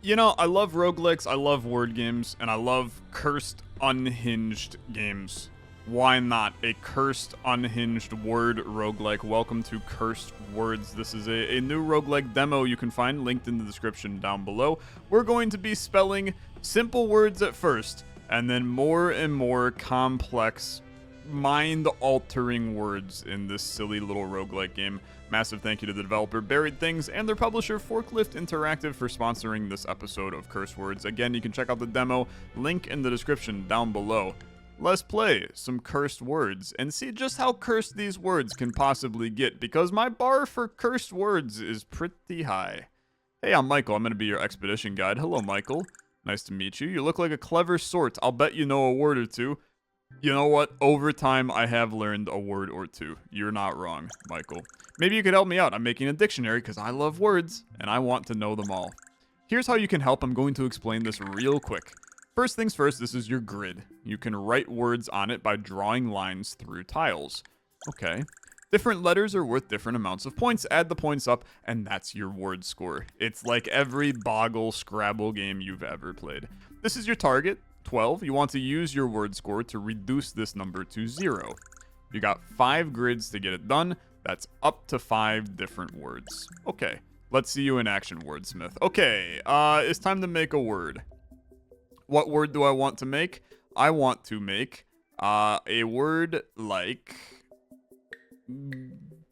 You know, I love roguelikes, I love word games, and I love cursed, unhinged games. Why not a cursed, unhinged word roguelike? Welcome to Cursed Words. This is a new roguelike demo you can find linked in the description down below. We're going to be spelling simple words at first, and then more and more complex, mind-altering words in this silly little roguelike game. Massive thank you to the developer Buried Things and their publisher Forklift Interactive for sponsoring this episode of Curse Words. Again, you can check out the demo, link in the description down below. Let's play some cursed words and see just how cursed these words can possibly get, because my bar for cursed words is pretty high. Hey, I'm Michael. I'm going to be your expedition guide. Hello, Michael. Nice to meet you. You look like a clever sort. I'll bet you know a word or two. You know what? Over time, I have learned a word or two. You're not wrong, Michael. Maybe you could help me out. I'm making a dictionary because I love words, and I want to know them all. Here's how you can help. I'm going to explain this real quick. First things first, this is your grid. You can write words on it by drawing lines through tiles. Okay. Different letters are worth different amounts of points. Add the points up, and that's your word score. It's like every Boggle Scrabble game you've ever played. This is your target. 12, you want to use your word score to reduce this number to 0. You got 5 grids to get it done. That's up to 5 different words. Okay, let's see you in action, wordsmith. Okay, it's time to make a word. What word do I want to make? I want to make a word like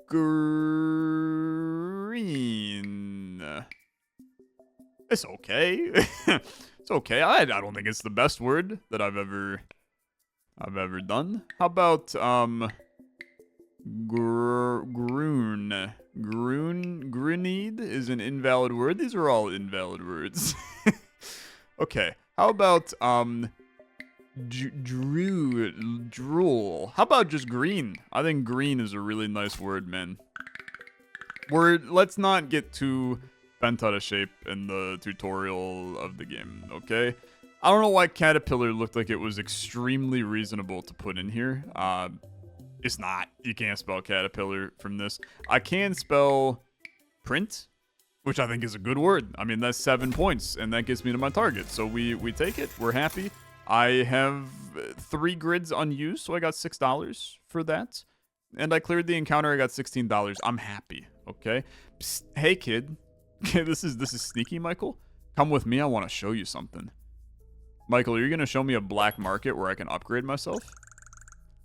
green. It's okay. It's okay. I don't think it's the best word that I've ever done. How about groon? Grunede is an invalid word. These are all invalid words. Okay. How about drool? How about just green? I think green is a really nice word, man. Let's not get too bent out of shape in the tutorial of the game, okay? I don't know why caterpillar looked like it was extremely reasonable to put in here. It's not. You can't spell caterpillar from this. I can spell print, which I think is a good word. I mean, that's 7 points, and that gets me to my target. So we take it. We're happy. I have 3 grids unused, so I got $6 for that. And I cleared the encounter. I got $16. I'm happy, okay? Psst, hey, kid. Okay, this is sneaky, Michael. Come with me. I want to show you something. Michael, are you going to show me a black market where I can upgrade myself?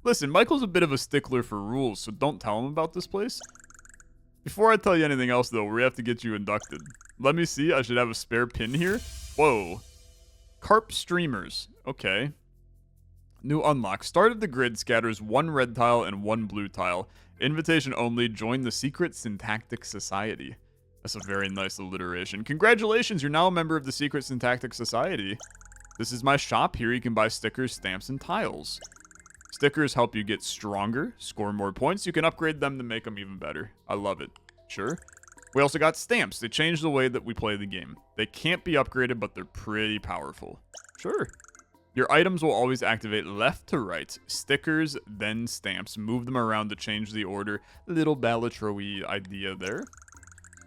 Listen, Michael's a bit of a stickler for rules, so don't tell him about this place. Before I tell you anything else, though, we have to get you inducted. Let me see. I should have a spare pin here. Whoa. Carp streamers. Okay. New unlock. Start of the grid scatters 1 red tile and 1 blue tile. Invitation only. Join the Secret Syntactic Society. That's a very nice alliteration. Congratulations, you're now a member of the Secret Syntactic Society. This is my shop. Here you can buy stickers, stamps, and tiles. Stickers help you get stronger, score more points. You can upgrade them to make them even better. I love it. Sure. We also got stamps. They change the way that we play the game. They can't be upgraded, but they're pretty powerful. Sure. Your items will always activate left to right. Stickers, then stamps. Move them around to change the order. Little Balatro-y idea there.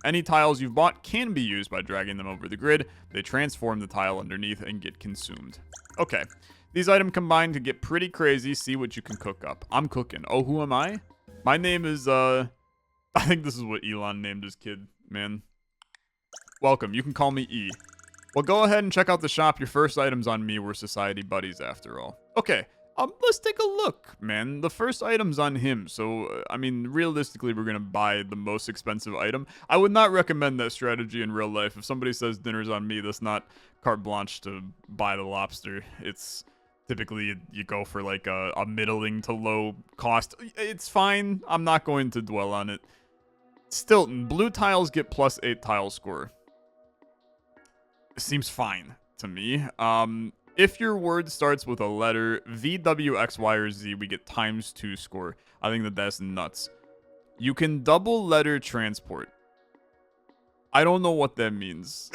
Any tiles you've bought can be used by dragging them over the grid. They transform the tile underneath and get consumed. Okay. These items combine to get pretty crazy. See what you can cook up. I'm cooking. Oh, who am I? My name is, I think this is what Elon named his kid, man. Welcome. You can call me E. Well, go ahead and check out the shop. Your first items on me were society buddies, after all. Okay. Let's take a look, man. The first item's on him, so, I mean, realistically, we're gonna buy the most expensive item. I would not recommend that strategy in real life. If somebody says dinner's on me, that's not carte blanche to buy the lobster. It's typically you go for, like, a middling to low cost. It's fine. I'm not going to dwell on it. Stilton. Blue tiles get +8 tile score. It seems fine to me. If your word starts with a letter V, W, X, Y, or Z, we get ×2 score. I think that's nuts. You can double letter transport. I don't know what that means.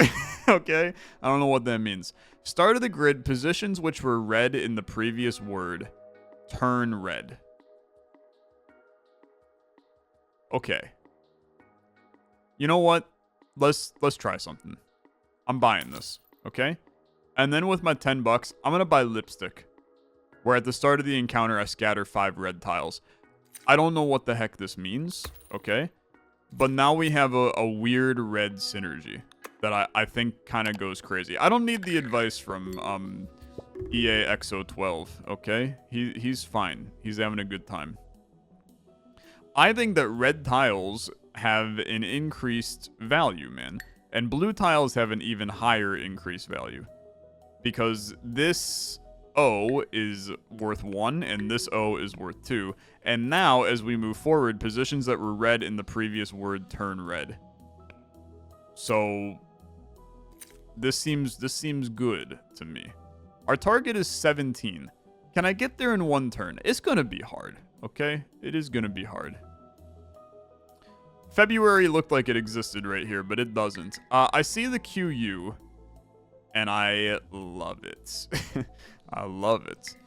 Okay? I don't know what that means. Start of the grid, positions which were red in the previous word turn red. Okay. You know what? Let's try something. I'm buying this, okay? And then with my 10 bucks, I'm going to buy lipstick. Where at the start of the encounter, I scatter 5 red tiles. I don't know what the heck this means, okay? But now we have a weird red synergy that I think kind of goes crazy. I don't need the advice from EAXO12, okay? He's fine. He's having a good time. I think that red tiles have an increased value, man. And blue tiles have an even higher increased value. Because this O is worth 1, and this O is worth 2. And now, as we move forward, positions that were red in the previous word turn red. So, this seems good to me. Our target is 17. Can I get there in 1 turn? It's gonna be hard, okay? It is gonna be hard. February looked like it existed right here, but it doesn't. I see the QU, and I love it. I love it.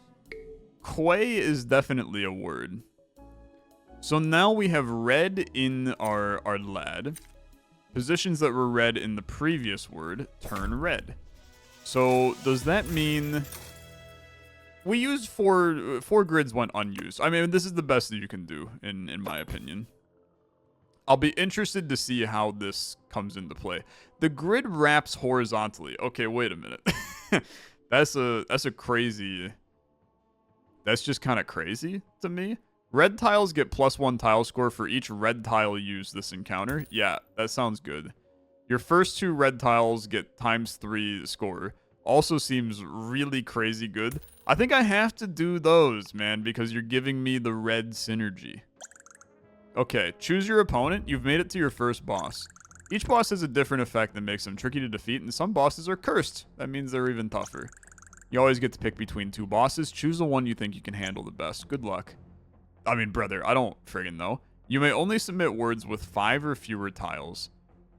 Quay is definitely a word. So now we have red in our lad. Positions that were red in the previous word turn red. So does that mean we used 4 grids went unused? I mean, this is the best that you can do in my opinion. I'll be interested to see how this comes into play. The grid wraps horizontally. Okay, wait a minute. That's a crazy. That's just kind of crazy to me. Red tiles get +1 tile score for each red tile used this encounter. Yeah, that sounds good. Your first 2 red tiles get ×3 score. Also seems really crazy good. I think I have to do those, man, because you're giving me the red synergy. Okay, choose your opponent. You've made it to your first boss. Each boss has a different effect that makes them tricky to defeat, and some bosses are cursed. That means they're even tougher. You always get to pick between 2 bosses. Choose the one you think you can handle the best. Good luck. I mean, brother, I don't friggin' know. You may only submit words with 5 or fewer tiles,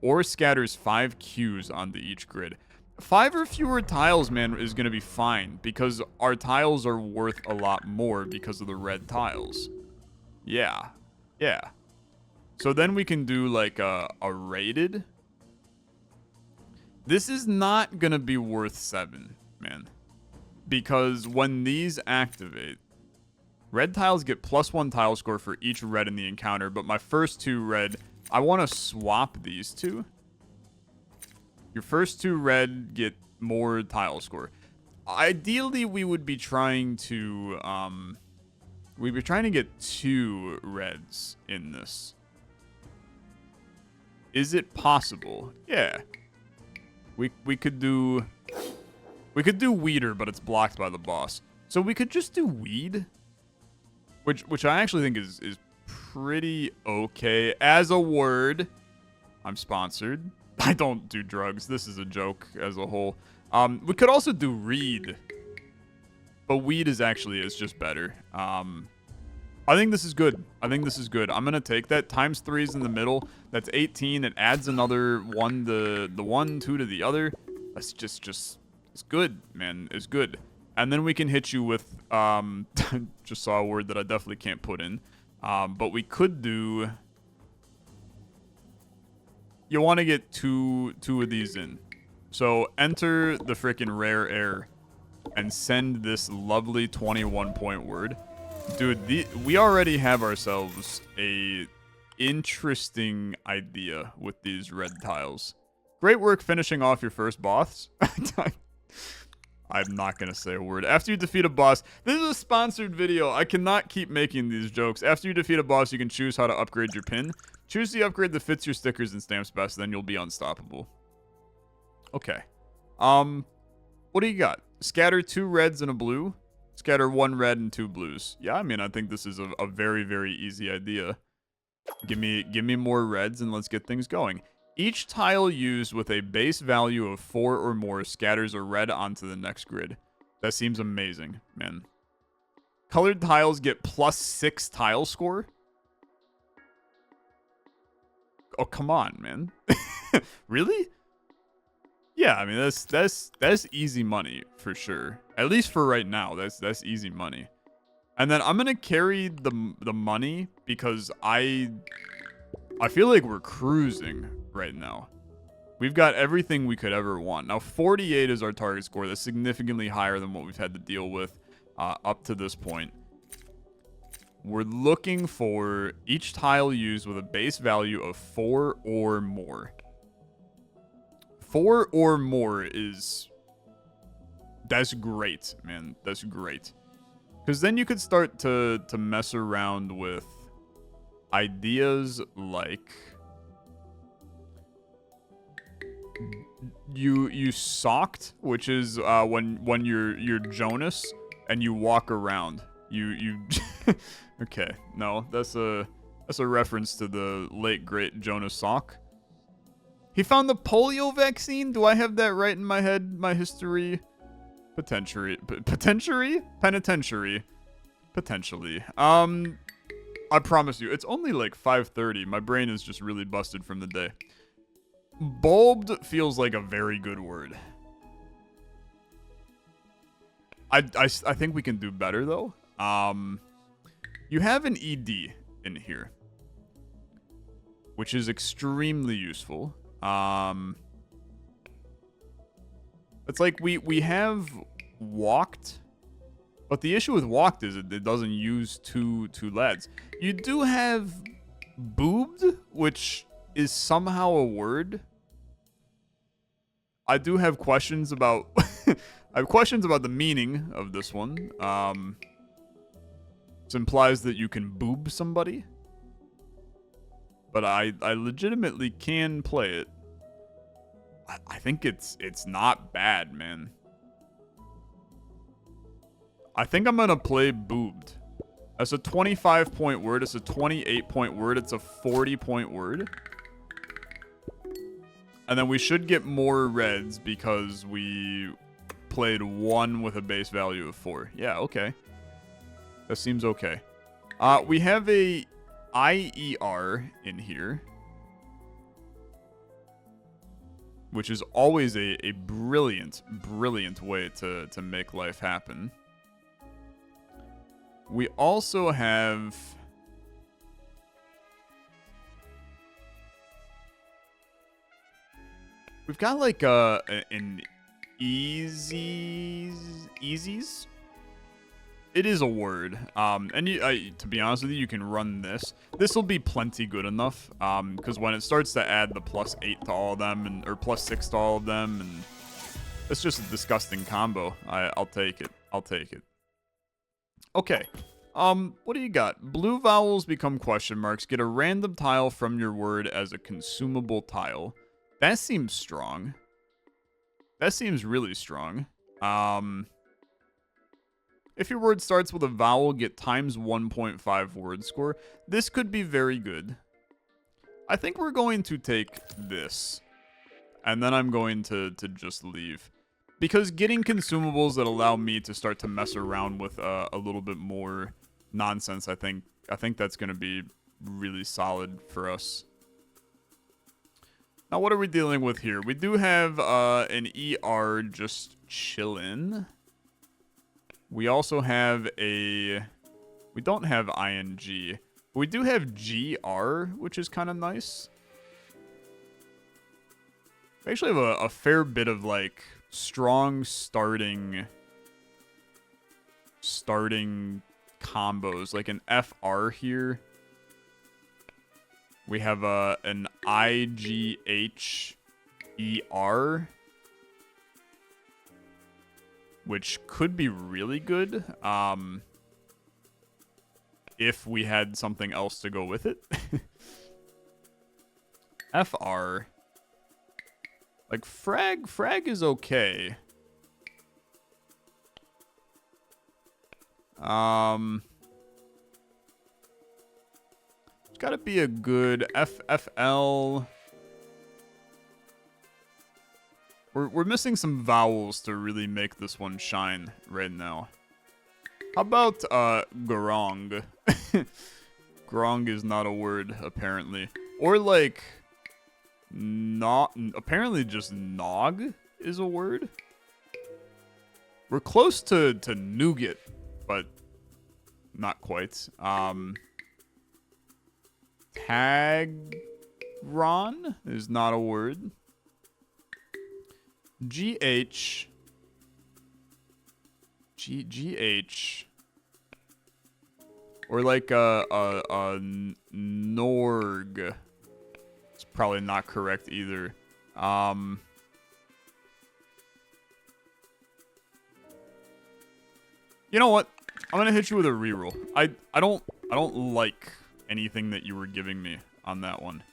or scatters 5 Qs onto each grid. 5 or fewer tiles, man, is going to be fine, because our tiles are worth a lot more because of the red tiles. Yeah. Yeah. So then we can do like a rated. This is not going to be worth 7, man. Because when these activate, red tiles get +1 tile score for each red in the encounter, but my first 2 red, I want to swap these 2. Your first 2 red get more tile score. Ideally, we would be trying to get 2 reds in this. Is it possible? Yeah. We could do weeder, but it's blocked by the boss. So we could just do weed, which I actually think is pretty okay as a word. I'm sponsored. I don't do drugs. This is a joke as a whole. We could also do reed, but weed is just better. I think this is good. I'm gonna take that. ×3 is in the middle. That's 18. It adds another 1 to the one, 2 to the other. That's just it's good, man. It's good. And then we can hit you with just saw a word that I definitely can't put in. But we could do. You want to get two of these in. So enter the freaking rare air and send this lovely 21-point word. Dude, we already have ourselves a interesting idea with these red tiles. Great work finishing off your first boss. I'm not going to say a word. After you defeat a boss, this is a sponsored video. I cannot keep making these jokes. After you defeat a boss, you can choose how to upgrade your pin. Choose the upgrade that fits your stickers and stamps best, then you'll be unstoppable. Okay. What do you got? Scatter 2 reds and a blue. Scatter 1 red and 2 blues. Yeah, I mean, I think this is a very, very easy idea. Give me more reds and let's get things going. Each tile used with a base value of 4 or more scatters a red onto the next grid. That seems amazing, man. Colored tiles get +6 tile score. Oh, come on, man. Really? Yeah, I mean, that's easy money for sure. At least for right now, that's easy money. And then I'm gonna carry the money because I feel like we're cruising right now. We've got everything we could ever want. Now, 48 is our target score. That's significantly higher than what we've had to deal with up to this point. We're looking for each tile used with a base value of 4 or more. 4 or more is... That's great, man. That's great. Because then you could start to mess around with ideas like... You socked, which is when you're Jonas and you walk around. You okay, no, that's a reference to the late great Jonas Salk. He found the polio vaccine. Do I have that right in my head? My history, potentially. I promise you, it's only like 5:30. My brain is just really busted from the day. Bulbed feels like a very good word. I think we can do better, though. You have an ED in here, which is extremely useful. It's like we have walked, but the issue with walked is it doesn't use two lads. You do have boobed, which is somehow a word. I do have questions about I have questions about the meaning of this one. It implies that you can boob somebody. But I legitimately can play it. I think it's not bad, man. I think I'm gonna play boobed. That's a 25-point word. It's a 28-point word. It's a 40-point word. And then we should get more reds because we played 1 with a base value of 4. Yeah, okay. That seems okay. We have a IER in here, which is always a brilliant, brilliant way to make life happen. We also have... We've got like an easies. It is a word. And to be honest with you, you can run this. This will be plenty good enough. Because when it starts to add the +8 to all of them, or +6 to all of them, and it's just a disgusting combo. I'll take it. I'll take it. Okay. What do you got? Blue vowels become question marks. Get a random tile from your word as a consumable tile. That seems strong. That seems really strong. If your word starts with a vowel, get times 1.5 word score. This could be very good. I think we're going to take this. And then I'm going to just leave. Because getting consumables that allow me to start to mess around with a little bit more nonsense, I think that's going to be really solid for us. Now, what are we dealing with here? We do have an ER just chillin'. We also have a... We don't have ING. But we do have GR, which is kind of nice. We actually have a fair bit of, like, strong starting combos. Like an FR here. We have an IGHER, which could be really good if we had something else to go with it. FR. Like, frag is okay. Gotta be a good FFL. We're missing some vowels to really make this one shine right now. How about grong? Grong is not a word, apparently. Or like not apparently just nog is a word. We're close to nougat, but not quite. Tagron is not a word. GH. GH. Or like a Norg. It's probably not correct either. You know what? I'm gonna hit you with a reroll. I don't like anything that you were giving me on that one.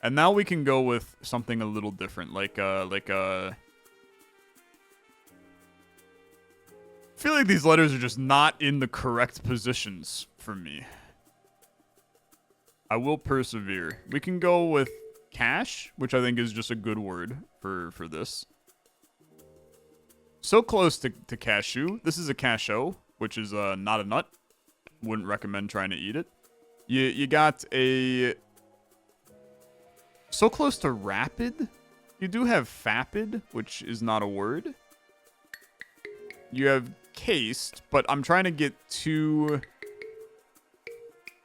And now we can go with something a little different, like I feel like these letters are just not in the correct positions for me. I will persevere. We can go with cash, which I think is just a good word for this. So close to cashew. This is a cashew, which is not a nut. Wouldn't recommend trying to eat it. You got a... So close to rapid. You do have fapid, which is not a word. You have cased, but I'm trying to get to...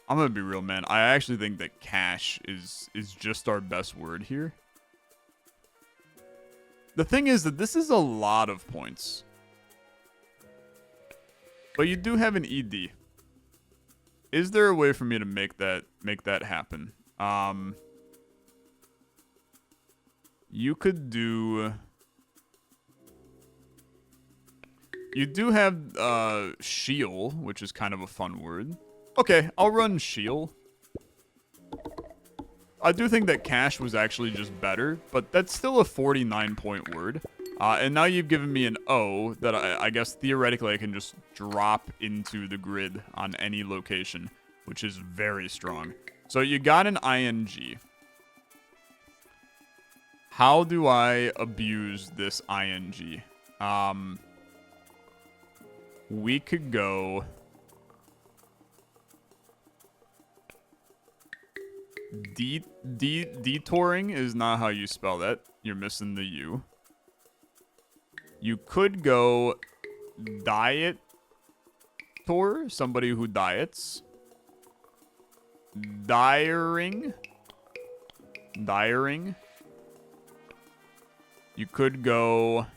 I'm gonna be real, man. I actually think that cash is just our best word here. The thing is that this is a lot of points. But you do have an ED. Is there a way for me to make that happen? You could do... You do have Sheol, which is kind of a fun word. Okay, I'll run Sheol. I do think that cash was actually just better, but that's still a 49-point word. And now you've given me an O that I guess theoretically I can just drop into the grid on any location, which is very strong. So you got an ING. How do I abuse this ING? We could go... Detouring is not how you spell that. You're missing the U. You could go diet tour, somebody who diets. Diring. You could go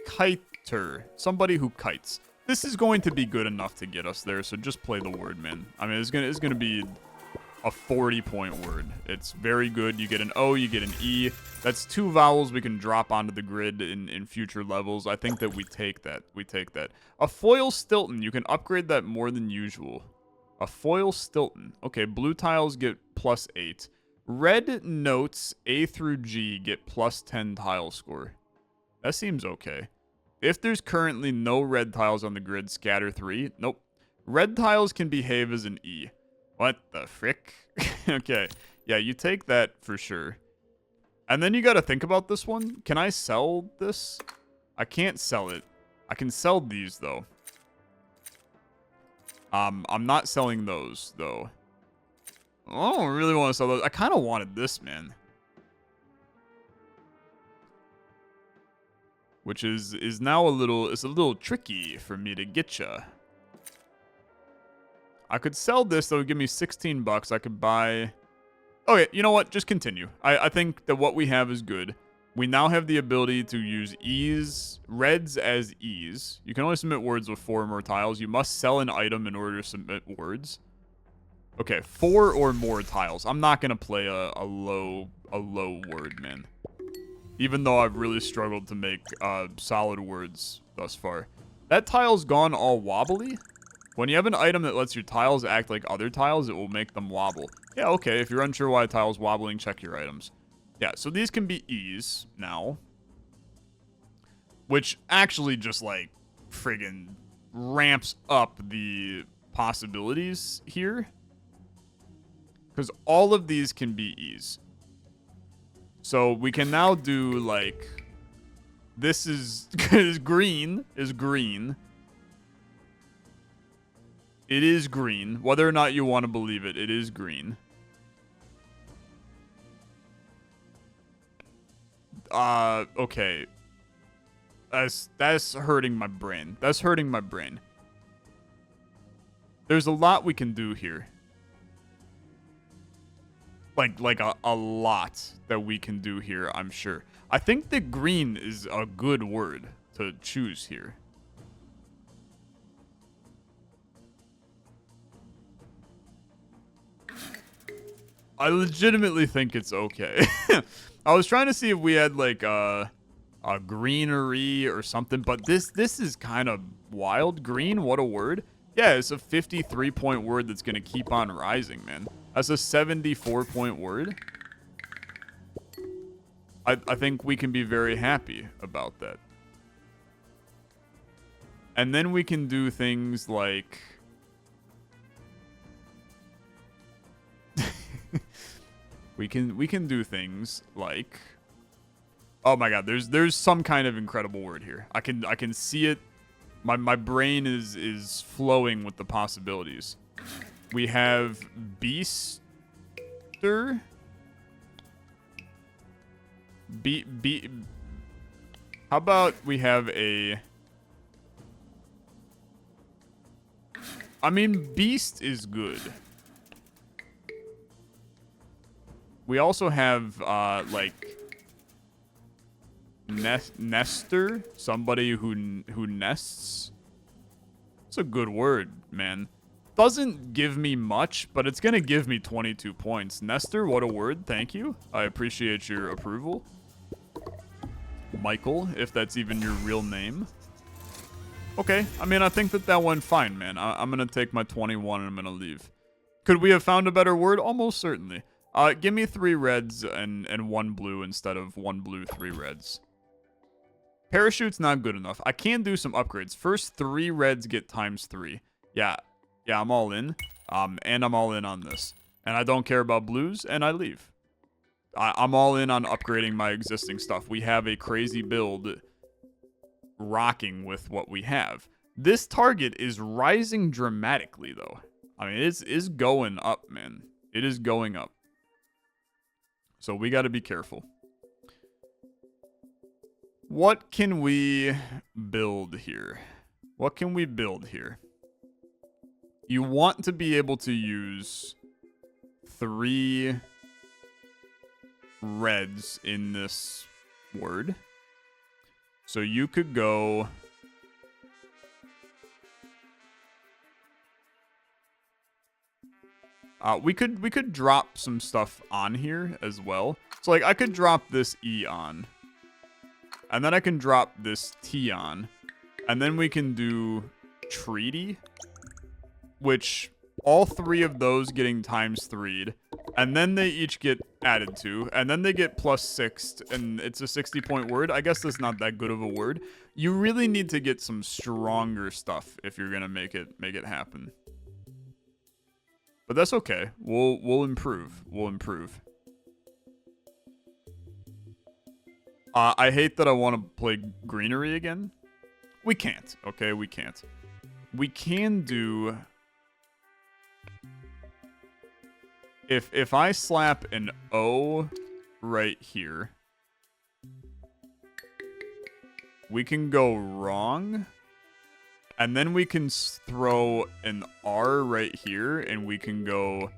kiter, somebody who kites. This is going to be good enough to get us there, so just play the word, man. I mean, it's gonna be a 40-point word. It's very good. You get an O, you get an E. That's 2 vowels we can drop onto the grid in future levels. I think that we take that. A foil Stilton. You can upgrade that more than usual. A foil Stilton. Okay, blue tiles get +8. Red notes A through G get +10 tile score. That seems okay. If there's currently no red tiles on the grid, scatter 3. Nope. Red tiles can behave as an E. What the frick? Okay. Yeah, you take that for sure. And then you got to think about this one. Can I sell this? I can't sell it. I can sell these, though. I'm not selling those, though. I don't really want to sell those. I kind of wanted this, man. Which is now it's a little tricky for me to get ya. I could sell this, though, give me 16 bucks. I could buy... Okay, you know what? Just continue. I think that what we have is good. We now have the ability to use E's, reds as E's. You can only submit words with 4 or more tiles. You must sell an item in order to submit words. Okay, 4 or more tiles. I'm not going to play a low word, man. Even though I've really struggled to make solid words thus far. That tile's gone all wobbly. When you have an item that lets your tiles act like other tiles, it will make them wobble. Yeah, okay, if you're unsure why a tile's wobbling, check your items. Yeah, so these can be E's now. Which actually just, like, friggin' ramps up the possibilities here. Because all of these can be E's. So we can now do, like... This is green. It is green. Whether or not you want to believe it, it is green. Okay. That's hurting my brain. There's a lot we can do here. like a lot that we can do here, I'm sure. I think that green is a good word to choose here. I legitimately think it's okay. I was trying to see if we had like a greenery or something, but this is kind of wild. Green, what a word. Yeah, it's a 53-point word that's going to keep on rising, man. That's a 74-point word. I think we can be very happy about that. And then we can do things like... we can do things like... Oh my god, there's some kind of incredible word here. I can see it. My brain is flowing with the possibilities. We have Beaster. How about we have a... I mean, Beast is good. We also have, like... Nester, somebody who nests. It's a good word, man. Doesn't give me much, but it's gonna give me 22 points. Nester, what a word. Thank you. I appreciate your approval. Michael, if that's even your real name. Okay, I mean, I think that went fine, man. I'm gonna take my 21 and I'm gonna leave. Could we have found a better word? Almost certainly. Give me 3 reds and 1 blue instead of 1 blue, 3 reds. Parachute's not good enough. I can do some upgrades. First 3 reds get ×3. Yeah, I'm all in. And I'm all in on this. And I don't care about blues, and I leave. I'm all in on upgrading my existing stuff. We have a crazy build rocking with what we have. This target is rising dramatically, though. I mean, it's going up, man. It is going up. So we got to be careful. What can we build here? What can we build here? You want to be able to use 3 reds in this word. So you could go... we could drop some stuff on here as well. So like I could drop this E on. And then I can drop this T on. And then we can do treaty, which all 3 of those getting ×3'd. And then they each get added to. And then they get +6'd. And it's a 60-point word. I guess that's not that good of a word. You really need to get some stronger stuff if you're gonna make it happen. But that's okay. We'll improve. We'll improve. I hate that I want to play greenery again. We can't, okay? We can't. We can do... If I slap an O right here, we can go wrong. And then we can throw an R right here, and we can go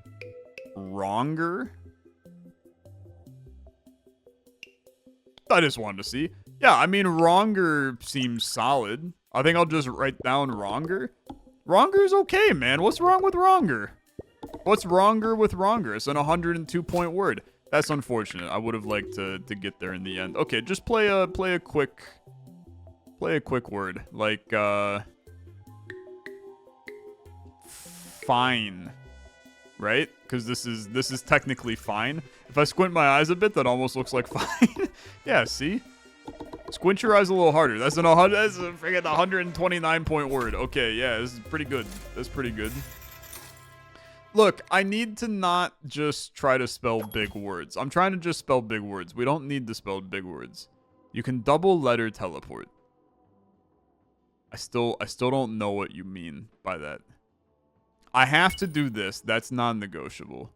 wronger. I just wanted to see. Yeah, I mean, wronger seems solid. I think I'll just write down wronger. Wronger's okay, man. What's wrong with wronger? What's wronger with wronger? It's an 102-point word. That's unfortunate. I would have liked to get there in the end. Okay, just play a quick word. Like, fine. Right? Because this is technically fine. If I squint my eyes a bit, that almost looks like fine. Yeah, see? Squint your eyes a little harder. That's a freaking 129-point word. Okay, yeah, this is pretty good. That's pretty good. Look, I need to not just try to spell big words. I'm trying to just spell big words. We don't need to spell big words. You can double letter teleport. I still don't know what you mean by that. I have to do this. That's non-negotiable.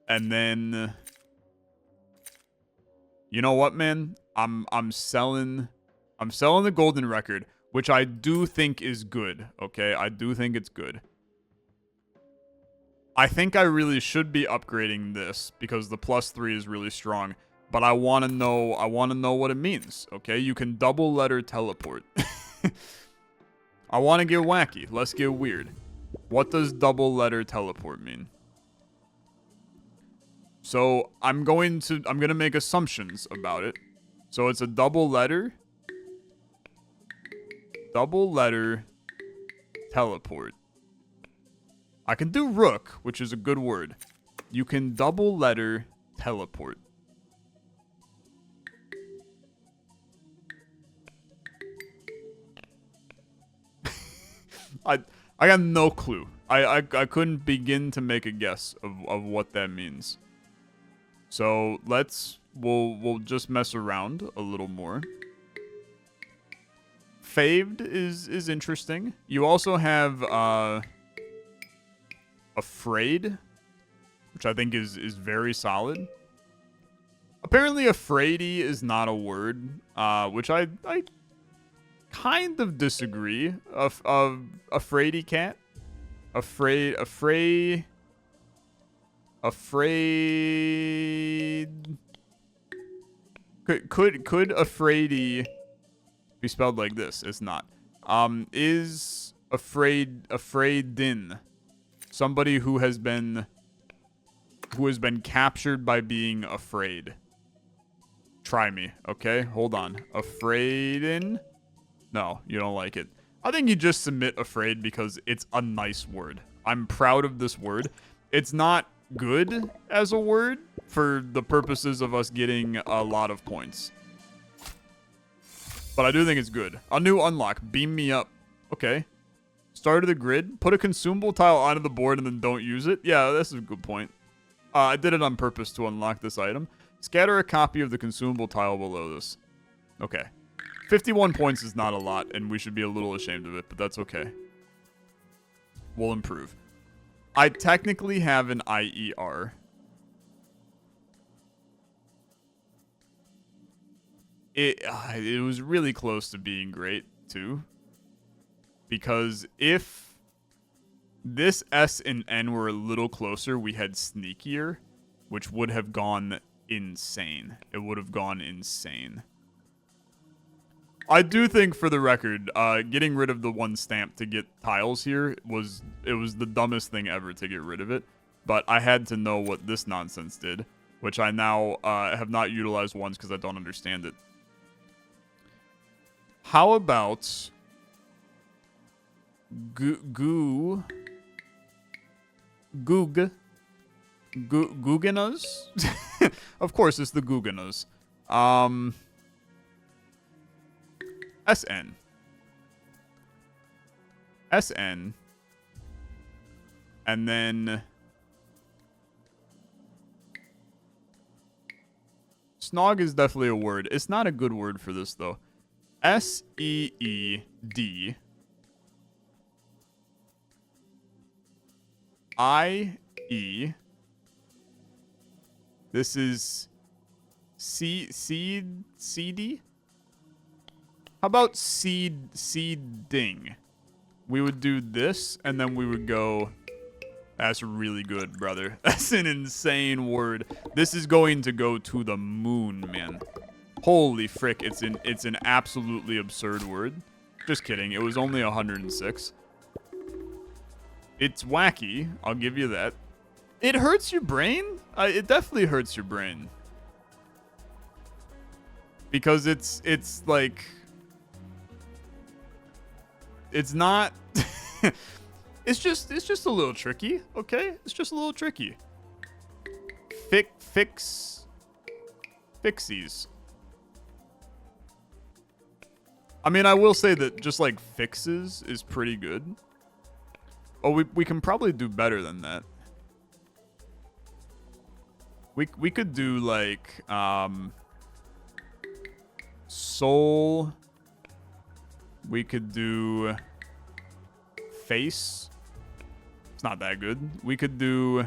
And then, you know what, man? I'm selling the golden record, which I do think is good. Okay, I do think it's good. I think I really should be upgrading this because the +3 is really strong. But I want to know what it means, okay? You can double letter teleport. I want to get wacky. Let's get weird. What does double letter teleport mean? So I'm gonna make assumptions about it. So it's a double letter teleport. I can do rook, which is a good word. You can double letter teleport. I got no clue. I couldn't begin to make a guess of what that means. So we'll just mess around a little more. Faved is interesting. You also have afraid, which I think is very solid. Apparently afraidy is not a word, which I kind of disagree. Afraidy cat? Afraid. Could afraidy be spelled like this? It's not. Is afraidin somebody who has been captured by being afraid? Try me, okay? Hold on. Afraidin? No, you don't like it. I think you just submit afraid because it's a nice word. I'm proud of this word. It's not good as a word for the purposes of us getting a lot of points. But I do think it's good. A new unlock. Beam me up. Okay. Start of the grid. Put a consumable tile onto the board and then don't use it. Yeah, that's a good point. I did it on purpose to unlock this item. Scatter a copy of the consumable tile below this. Okay. 51 points is not a lot, and we should be a little ashamed of it, but that's okay. We'll improve. I technically have an IER. It was really close to being great, too. Because if this S and N were a little closer, we had sneakier, which would have gone insane. It would have gone insane. I do think, for the record, getting rid of the one stamp to get tiles here was the dumbest thing ever to get rid of it. But I had to know what this nonsense did, which I now have not utilized once because I don't understand it. How about Gugenas? Of course, it's the Gugenas. SN. SN. And then Snog is definitely a word. It's not a good word for this, though. SEED. IE. This is CD? How about seeding? We would do this, and then we would go... That's really good, brother. That's an insane word. This is going to go to the moon, man. Holy frick, it's an absolutely absurd word. Just kidding, it was only 106. It's wacky, I'll give you that. It hurts your brain? It definitely hurts your brain. Because it's like... It's not... it's just a little tricky, okay? It's just a little tricky. Fixies. I mean, I will say that just like fixes is pretty good. Oh, we can probably do better than that. We could do like soul. We could do face. It's not that good. We could do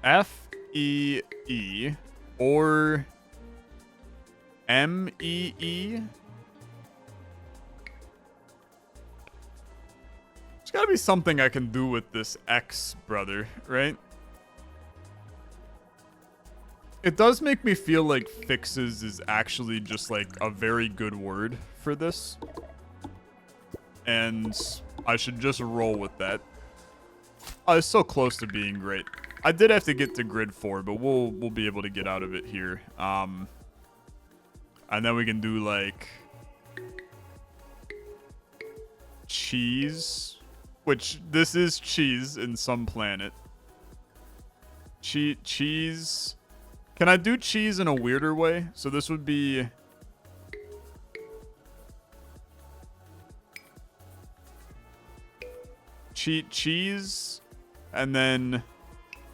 FEE or MEE. There's gotta be something I can do with this X, brother, right? It does make me feel like fixes is actually just like a very good word for this. And I should just roll with that. Oh, it's so close to being great. I did have to get to grid 4, but we'll be able to get out of it here. And then we can do like cheese, which this is cheese in some planet. Cheese. Can I do cheese in a weirder way? So this would be cheese, and then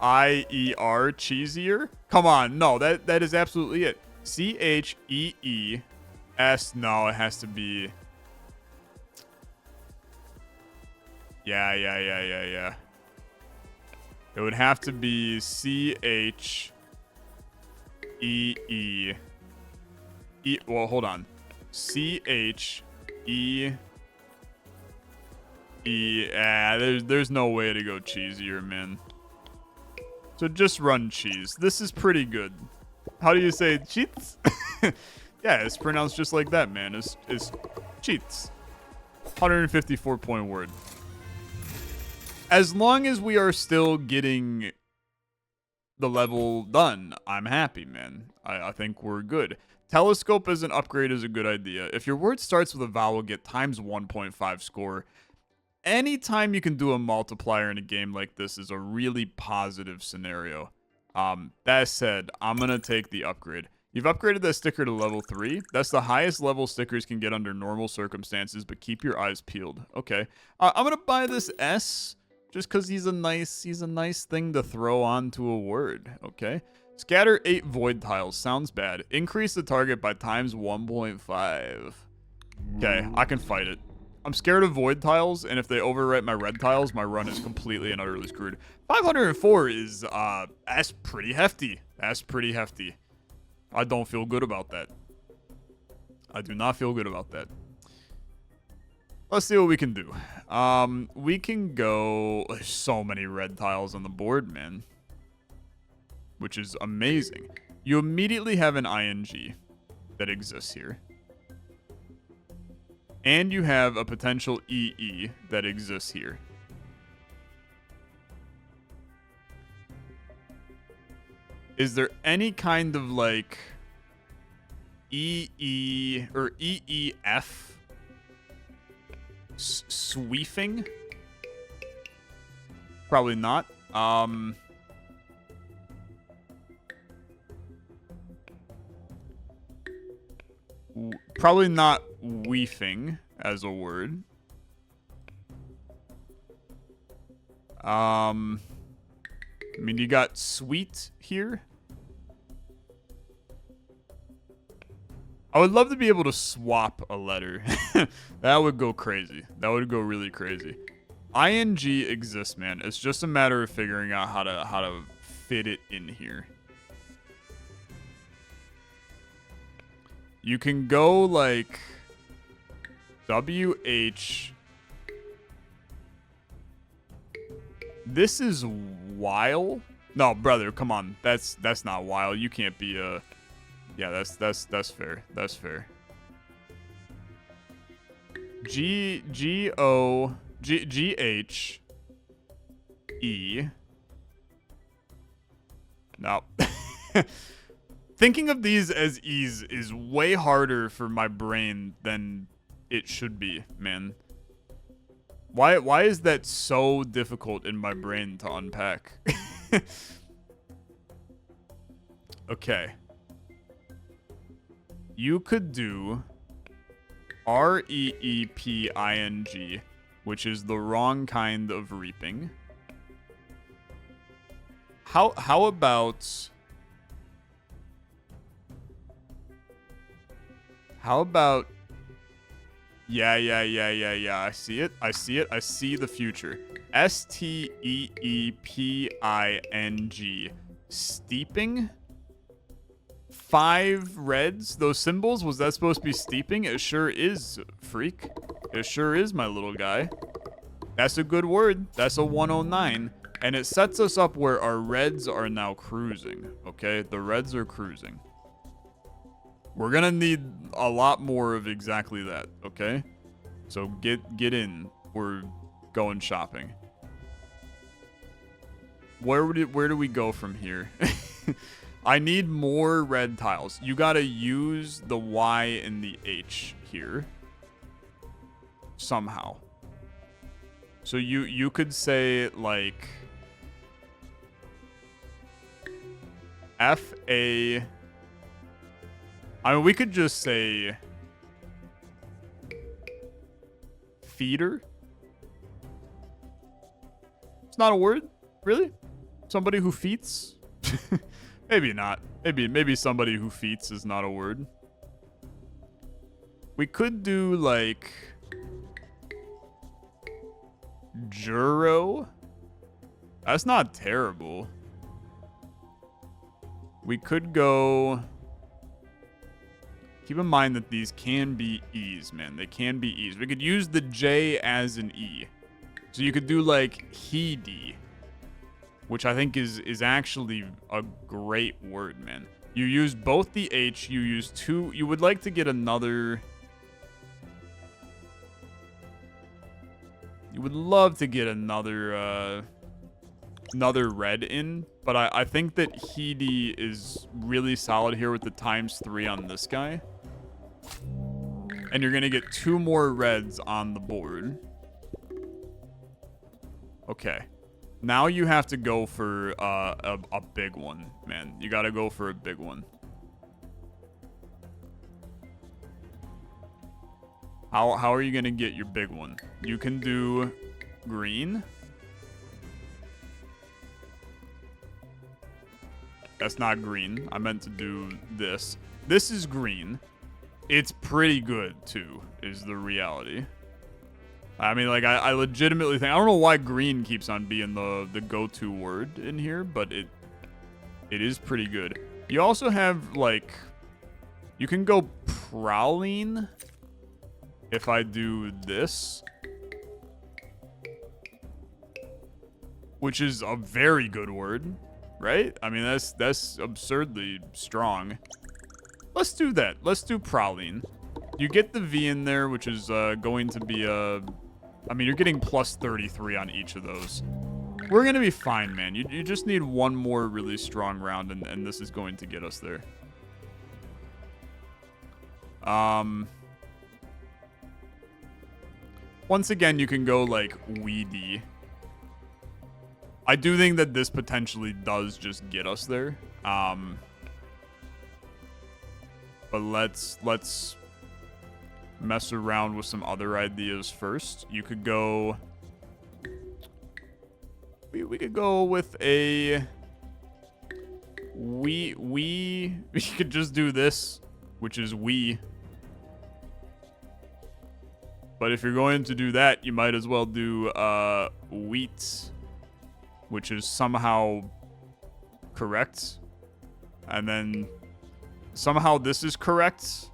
I-E-R, cheesier? Come on, no, that is absolutely it. C-H-E-E-S, no, it has to be... Yeah. It would have to be C-H-E-E... well, hold on. C-H-E... there's no way to go cheesier, man. So just run cheese. This is pretty good. How do you say cheats? Yeah, it's pronounced just like that, man. It's cheats. 154 point word. As long as we are still getting the level done, I'm happy, man. I think we're good. Telescope as an upgrade is a good idea. If your word starts with a vowel, get times 1.5 score. Anytime you can do a multiplier in a game like this is a really positive scenario. That said, I'm going to take the upgrade. You've upgraded that sticker to level 3. That's the highest level stickers can get under normal circumstances, but keep your eyes peeled. Okay. I'm going to buy this S just because he's a nice thing to throw onto a word. Okay. Scatter 8 void tiles. Sounds bad. Increase the target by times 1.5. Okay, I can fight it. I'm scared of void tiles, and if they overwrite my red tiles, my run is completely and utterly screwed. 504 is, that's pretty hefty. That's pretty hefty. I don't feel good about that. I do not feel good about that. Let's see what we can do. We can go... There's so many red tiles on the board, man. Which is amazing. You immediately have an ing that exists here. And you have a potential EE that exists here. Is there any kind of like EE or EEF sweeping? Probably not. Probably not weefing as a word. I mean, you got sweet here. I would love to be able to swap a letter. That would go crazy. That would go really crazy. ING exists, man. It's just a matter of figuring out how to fit it in here. You can go like WH. This is while. No, brother, come on. That's not while. You can't be a. Yeah, that's fair. That's fair. GHE. No. Thinking of these as E's is way harder for my brain than it should be, man. Why is that so difficult in my brain to unpack? Okay. You could do REEPING, which is the wrong kind of reaping. How about... How about... Yeah. I see it. I see the future. STEEPING. Steeping? 5 reds? Those symbols? Was that supposed to be steeping? It sure is, freak. It sure is, my little guy. That's a good word. That's a 109. And it sets us up where our reds are now cruising. Okay, the reds are cruising. We're gonna need a lot more of exactly that. Okay, so get in. We're going shopping. Where do we go from here? I need more red tiles. You gotta use the Y and the H here somehow. So you could say like FA. I mean, we could just say feeder. It's not a word, really? Somebody who feeds? Maybe not. Maybe somebody who feeds is not a word. We could do like Juro. That's not terrible. We could go. Keep in mind that these can be E's, man. They can be E's. We could use the J as an E. So you could do like he-d, which I think is actually a great word, man. You use both the H, you use two. You would like to get another. You would love to get another red in, but I think that he-d is really solid here with the ×3 on this guy. And you're going to get 2 more reds on the board. Okay. Now you have to go for a big one, man. You got to go for a big one. How are you going to get your big one? You can do green. That's not green. I meant to do this. This is green. It's pretty good, too, is the reality. I mean, like, I legitimately think... I don't know why green keeps on being the go-to word in here, but it is pretty good. You also have, like... You can go praline if I do this. Which is a very good word, right? I mean, that's absurdly strong. Let's do that. Let's do praline. You get the V in there, which is going to be a... I mean, you're getting plus 33 on each of those. We're going to be fine, man. You just need one more really strong round, and this is going to get us there. Once again, you can go, like, weedy. I do think that this potentially does just get us there. But let's mess around with some other ideas first. You could go... We could go with a... We could just do this, which is we. But if you're going to do that, you might as well do wheat, which is somehow correct. And then somehow this is correct.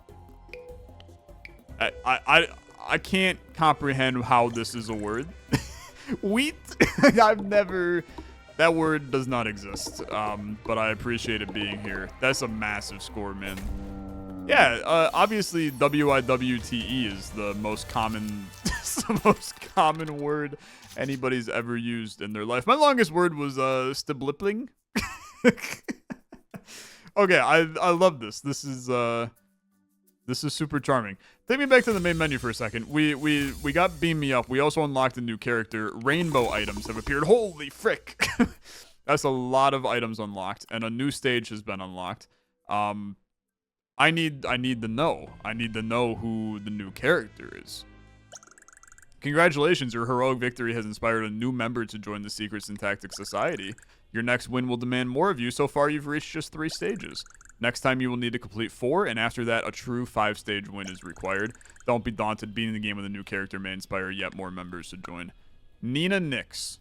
I can't comprehend how this is a word. Wheat? I've never... That word does not exist. But I appreciate it being here. That's a massive score, man. Yeah, obviously WIWTE is the most common... the most common word anybody's ever used in their life. My longest word was stiblipling. Okay, I love this. This is super charming. Take me back to the main menu for a second. We got Beam Me Up. We also unlocked a new character. Rainbow items have appeared. Holy frick. That's a lot of items unlocked, and a new stage has been unlocked. I need to know. I need to know who the new character is. Congratulations, your heroic victory has inspired a new member to join the Secrets and Tactics Society. Your next win will demand more of you. So far, you've reached just 3 stages. Next time, you will need to complete 4, and after that, a true 5-stage win is required. Don't be daunted. Beating the game with a new character may inspire yet more members to join. Nina Nix.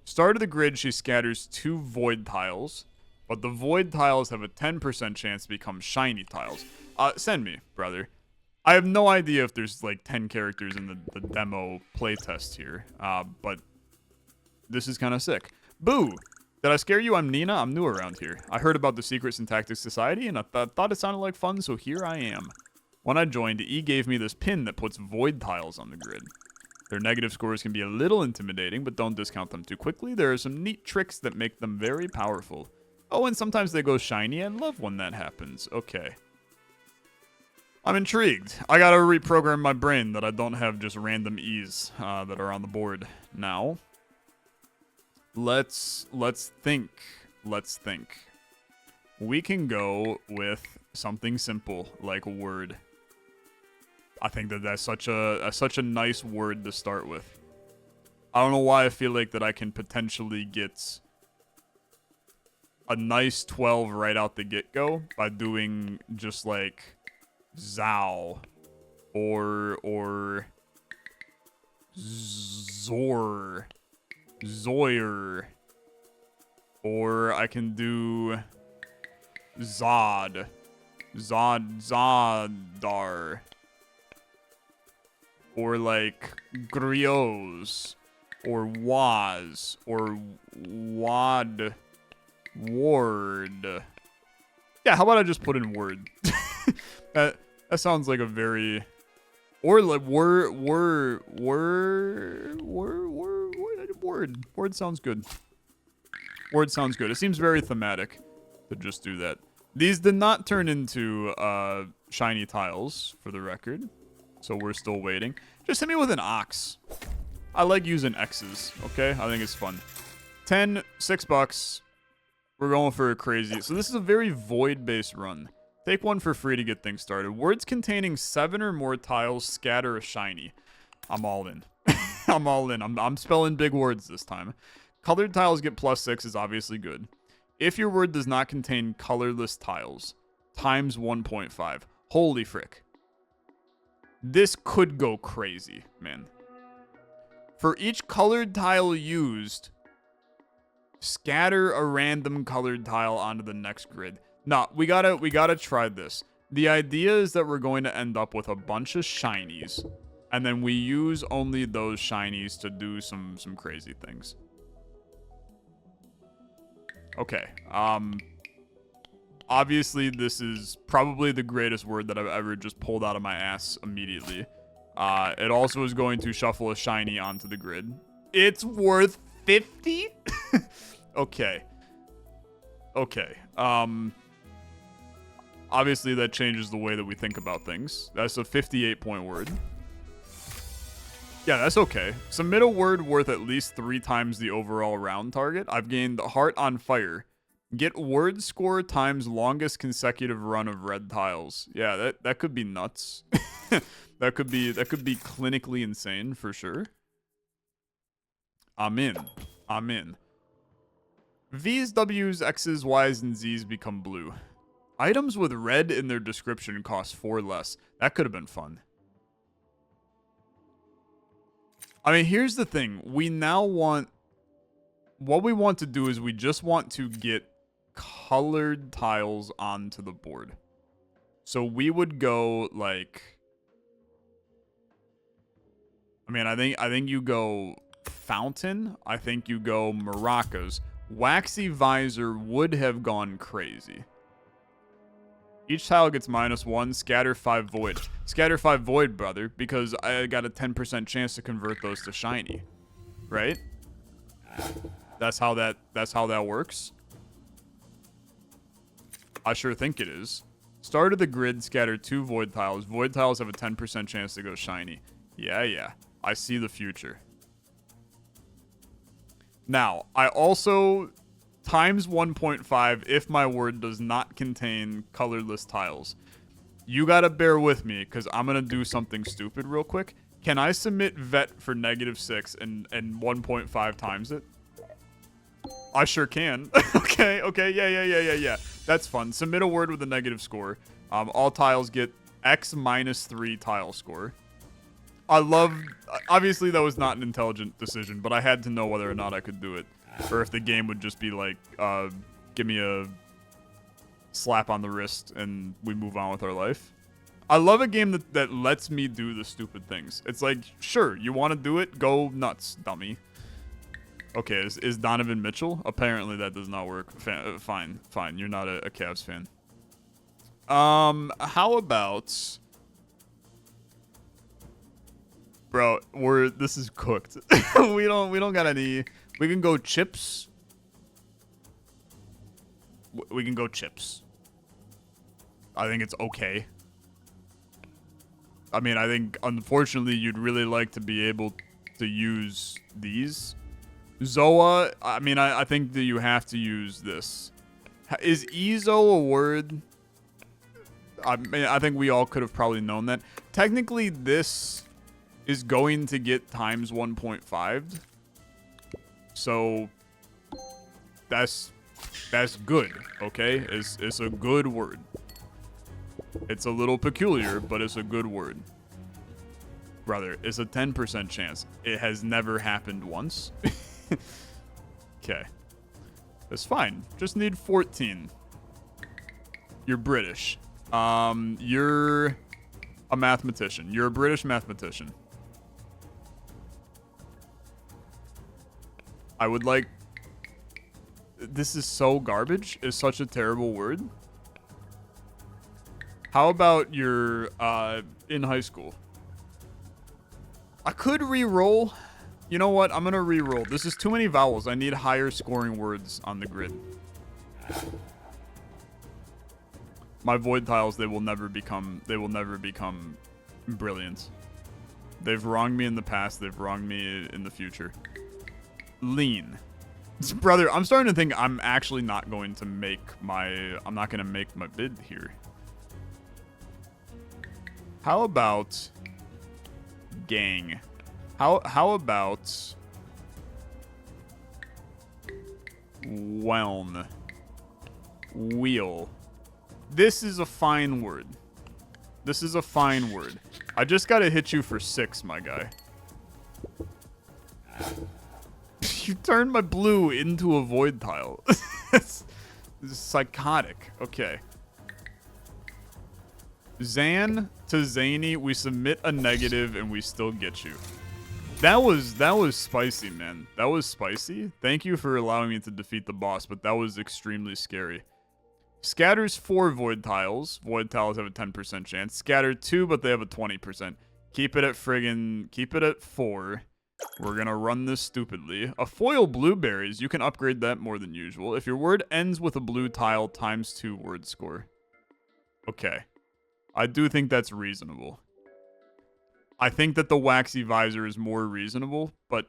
Start of the grid, she scatters 2 void tiles, but the void tiles have a 10% chance to become shiny tiles. Send me, brother. I have no idea if there's like 10 characters in the demo playtest here, but this is kind of sick. Boo! Did I scare you? I'm Nina. I'm new around here. I heard about the Secrets and Tactics Society, and I thought it sounded like fun, so here I am. When I joined, E gave me this pin that puts void tiles on the grid. Their negative scores can be a little intimidating, but don't discount them too quickly. There are some neat tricks that make them very powerful. Oh, and sometimes they go shiny. I love when that happens. Okay. I'm intrigued. I gotta reprogram my brain that I don't have just random E's that are on the board now. Let's think. Let's think. We can go with something simple like word. I think that's such a nice word to start with. I don't know why I feel like that I can potentially get a nice 12 right out the get-go by doing just like Zao or Zor, Zoyer, or I can do Zod, Zodar, or like Griots, or Waz, or Wad, Ward. Yeah, how about I just put in word? That sounds like a very, or like word sounds good. Word sounds good. It seems very thematic to just do that. These did not turn into shiny tiles, for the record, so we're still waiting. Just hit me with an ox. I like using X's, okay? I think it's fun. 10, $6. We're going for a crazy. So this is a very void-based run. Take one for free to get things started. Words containing 7 or more tiles scatter a shiny. I'm all in. I'm all in. I'm spelling big words this time. Colored tiles get +6 is obviously good. If your word does not contain colorless tiles, times 1.5. Holy frick. This could go crazy, man. For each colored tile used, scatter a random colored tile onto the next grid. Nah, we gotta try this. The idea is that we're going to end up with a bunch of shinies, and then we use only those shinies to do some crazy things. Okay. Obviously, this is probably the greatest word that I've ever just pulled out of my ass immediately. It also is going to shuffle a shiny onto the grid. It's worth 50? Okay. Okay. Obviously, that changes the way that we think about things. That's a 58-point word. Yeah, that's okay. Submit a word worth at least 3 times the overall round target. I've gained Heart on Fire. Get word score times longest consecutive run of red tiles. Yeah, that could be nuts. that could be clinically insane for sure. I'm in. I'm in. V's, W's, X's, Y's, and Z's become blue. Items with red in their description cost 4 less. That could have been fun. I mean, here's the thing. We now want... What we want to do is we just want to get colored tiles onto the board. So we would go, like... I mean, I think you go Fountain. I think you go Maracas. Waxy Visor would have gone crazy. Each tile gets -1. Scatter 5 void. Scatter 5 void, brother, because I got a 10% chance to convert those to shiny. Right? That's how that works. I sure think it is. Start of the grid, scatter 2 void tiles. Void tiles have a 10% chance to go shiny. Yeah. I see the future. Now, I also... times 1.5 if my word does not contain colorless tiles. You gotta bear with me, because I'm gonna do something stupid real quick. Can I submit vet for -6 and 1.5 times it? I sure can. Okay, yeah. That's fun. Submit a word with a negative score. All tiles get X -3 tile score. I love... Obviously, that was not an intelligent decision, but I had to know whether or not I could do it. Or if the game would just be like, give me a slap on the wrist and we move on with our life. I love a game that lets me do the stupid things. It's like, sure, you want to do it? Go nuts, dummy. Okay, is Donovan Mitchell? Apparently that does not work. Fine. You're not a Cavs fan. How about... Bro, this is cooked. we don't got any... We can go chips. We can go chips. I think it's okay. I mean, I think, unfortunately, you'd really like to be able to use these. Zoa, I mean, I think that you have to use this. Is Ezo a word? I mean, I think we all could have probably known that. Technically, this is going to get times 1.5. So, that's good, okay? It's a good word. It's a little peculiar, but it's a good word. Brother, it's a 10% chance. It has never happened once. Okay. That's fine. Just need 14. You're British. You're a mathematician. You're a British mathematician. I would like... This is so garbage. It's such a terrible word. How about you're in high school? I could re-roll. You know what? I'm going to re-roll. This is too many vowels. I need higher scoring words on the grid. My void tiles, they will never become brilliant. They've wronged me in the past. They've wronged me in the future. Lean. Brother, I'm starting to think I'm actually not going to make my bid here. How about gang? How about whelm? Wheel. This is a fine word. This is a fine word. I just gotta hit you for 6, my guy. You turned my blue into a void tile. This is psychotic. Okay. Zan to Zany, we submit a negative and we still get you. That was spicy, man. That was spicy. Thank you for allowing me to defeat the boss, but that was extremely scary. Scatters 4 void tiles. Void tiles have a 10% chance. Scatter 2, but they have a 20%. Keep it at 4. We're gonna run this stupidly. A foil blueberries, you can upgrade that more than usual. If your word ends with a blue tile, times 2 word score. Okay. I do think that's reasonable. I think that the waxy visor is more reasonable, but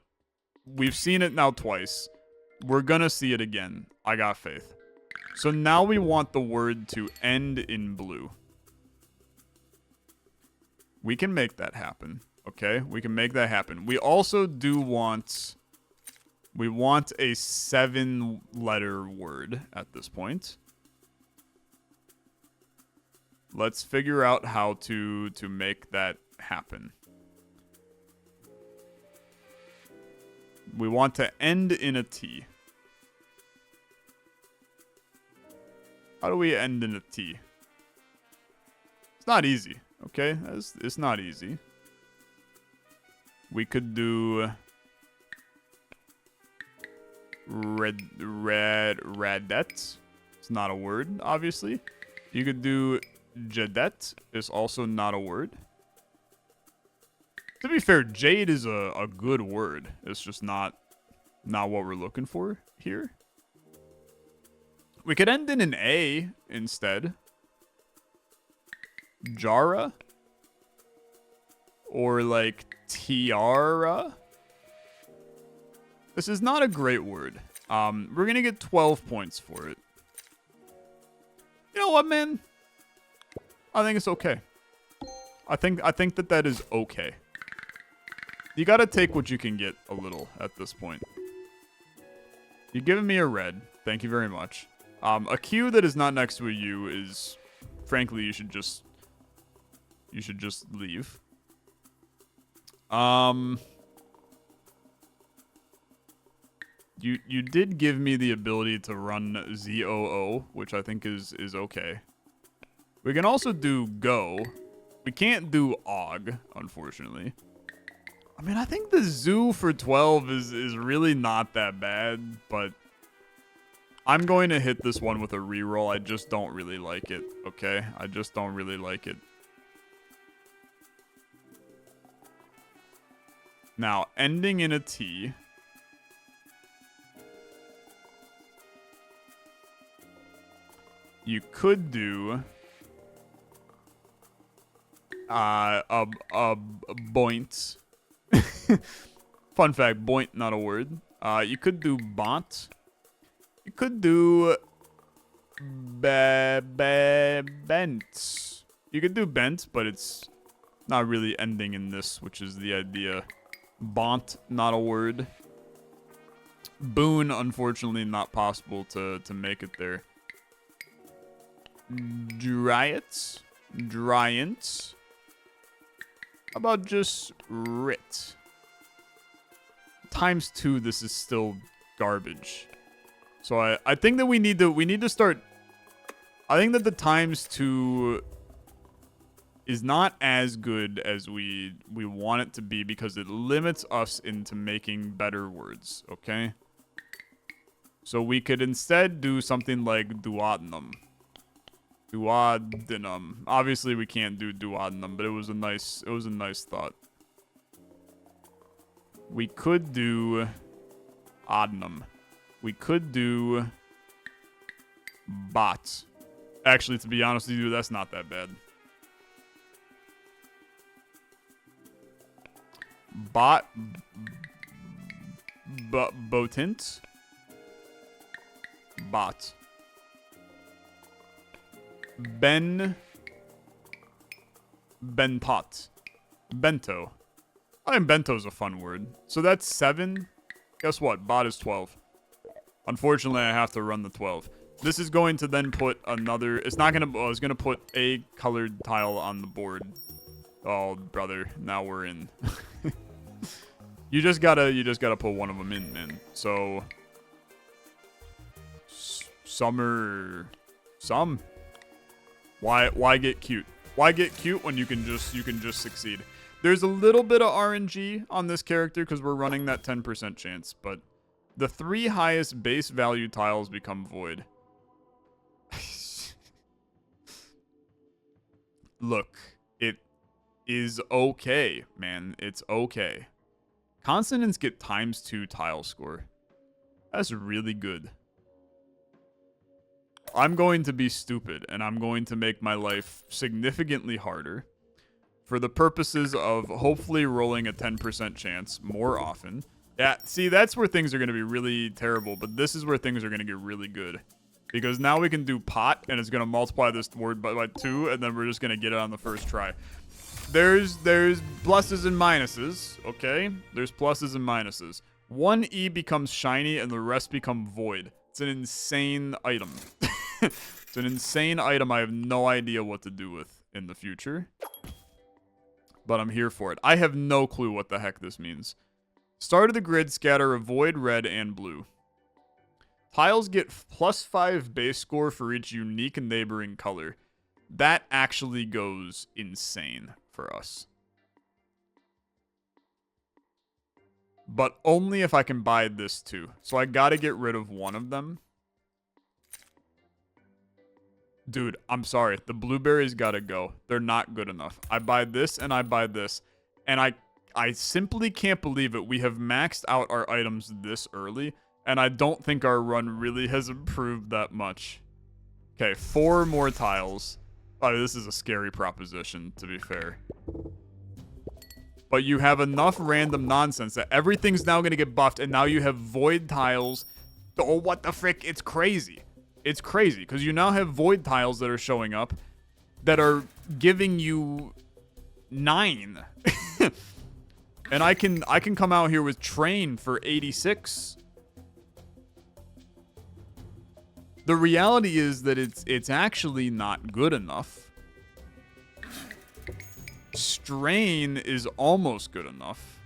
we've seen it now twice. We're gonna see it again. I got faith. So now we want the word to end in blue. We can make that happen. Okay, we can make that happen. We also do want... We want a 7-letter word at this point. Let's figure out how to make that happen. We want to end in a T. How do we end in a T? It's not easy, okay? It's not easy. We could do... Radette. It's not a word, obviously. You could do... Jadette is also not a word. To be fair, jade is a good word. It's just not what we're looking for here. We could end in an A instead. Jara. Or like tiara. This is not a great word. We're gonna get 12 points for it. You know what, man? I think it's okay. I think that is okay. You gotta take what you can get a little at this point. You're giving me a red. Thank you very much. A Q that is not next to a U is, frankly, you should just leave. You did give me the ability to run ZOO, which I think is okay. We can also do go, We can't do Og, unfortunately. I mean, I think the zoo for 12 is really not that bad, but I'm going to hit this one with a reroll. I just don't really like it, okay? I just don't really like it. Now, ending in a T. You could do a boint. Fun fact, boint, not a word. You could do bont. You could do bent. You could do bent, but it's not really ending in this, which is the idea. Bont, not a word. Boon, unfortunately, not possible to make it there. Dryets. Dryant. How about just writ? Times 2, this is still garbage. So I think that we need to start. I think that the times 2 is not as good as we want it to be because it limits us into making better words, okay? So we could instead do something like duodenum. Duodenum. Obviously we can't do duodenum, but it was a nice thought. We could do odenum. We could do bot. Actually, to be honest with you, that's not that bad. Bot. Botint. Bot. Bentot. Bento. I think bento's a fun word. So that's 7. Guess what? Bot is 12. Unfortunately, I have to run the 12. This is going to then put another... It's not going to... Oh, it's going to put a colored tile on the board. Oh, brother. Now we're in. You just gotta put one of them in, man. So... Summer... Some... Why get cute? Why get cute when you can just succeed? There's a little bit of RNG on this character because we're running that 10% chance, but the 3 highest base value tiles become void. Look, it is okay, man. It's okay. Consonants get ×2 tile score. That's really good. I'm going to be stupid, and I'm going to make my life significantly harder for the purposes of hopefully rolling a 10% chance more often. Yeah, see, that's where things are going to be really terrible, but this is where things are going to get really good. Because now we can do pot, and it's going to multiply this word by 2, and then we're just going to get it on the first try. There's pluses and minuses, okay? There's pluses and minuses. 1E becomes shiny, and the rest become void. It's an insane item. It's an insane item I have no idea what to do with in the future. But I'm here for it. I have no clue what the heck this means. Start of the grid, scatter a void, red, and blue. Tiles get +5 base score for each unique neighboring color. That actually goes insane for us. But only if I can buy this too. So I gotta get rid of one of them. Dude, I'm sorry. The blueberries gotta go. They're not good enough. I buy this and I buy this. And I simply can't believe it. We have maxed out our items this early. And I don't think our run really has improved that much. Okay, 4 more tiles. Oh, this is a scary proposition, to be fair. But you have enough random nonsense that everything's now going to get buffed. And now you have void tiles. Oh, what the frick? It's crazy. It's crazy. Because you now have void tiles that are showing up. That are giving you 9. And I can come out here with train for 86. The reality is that it's actually not good enough. Strain is almost good enough.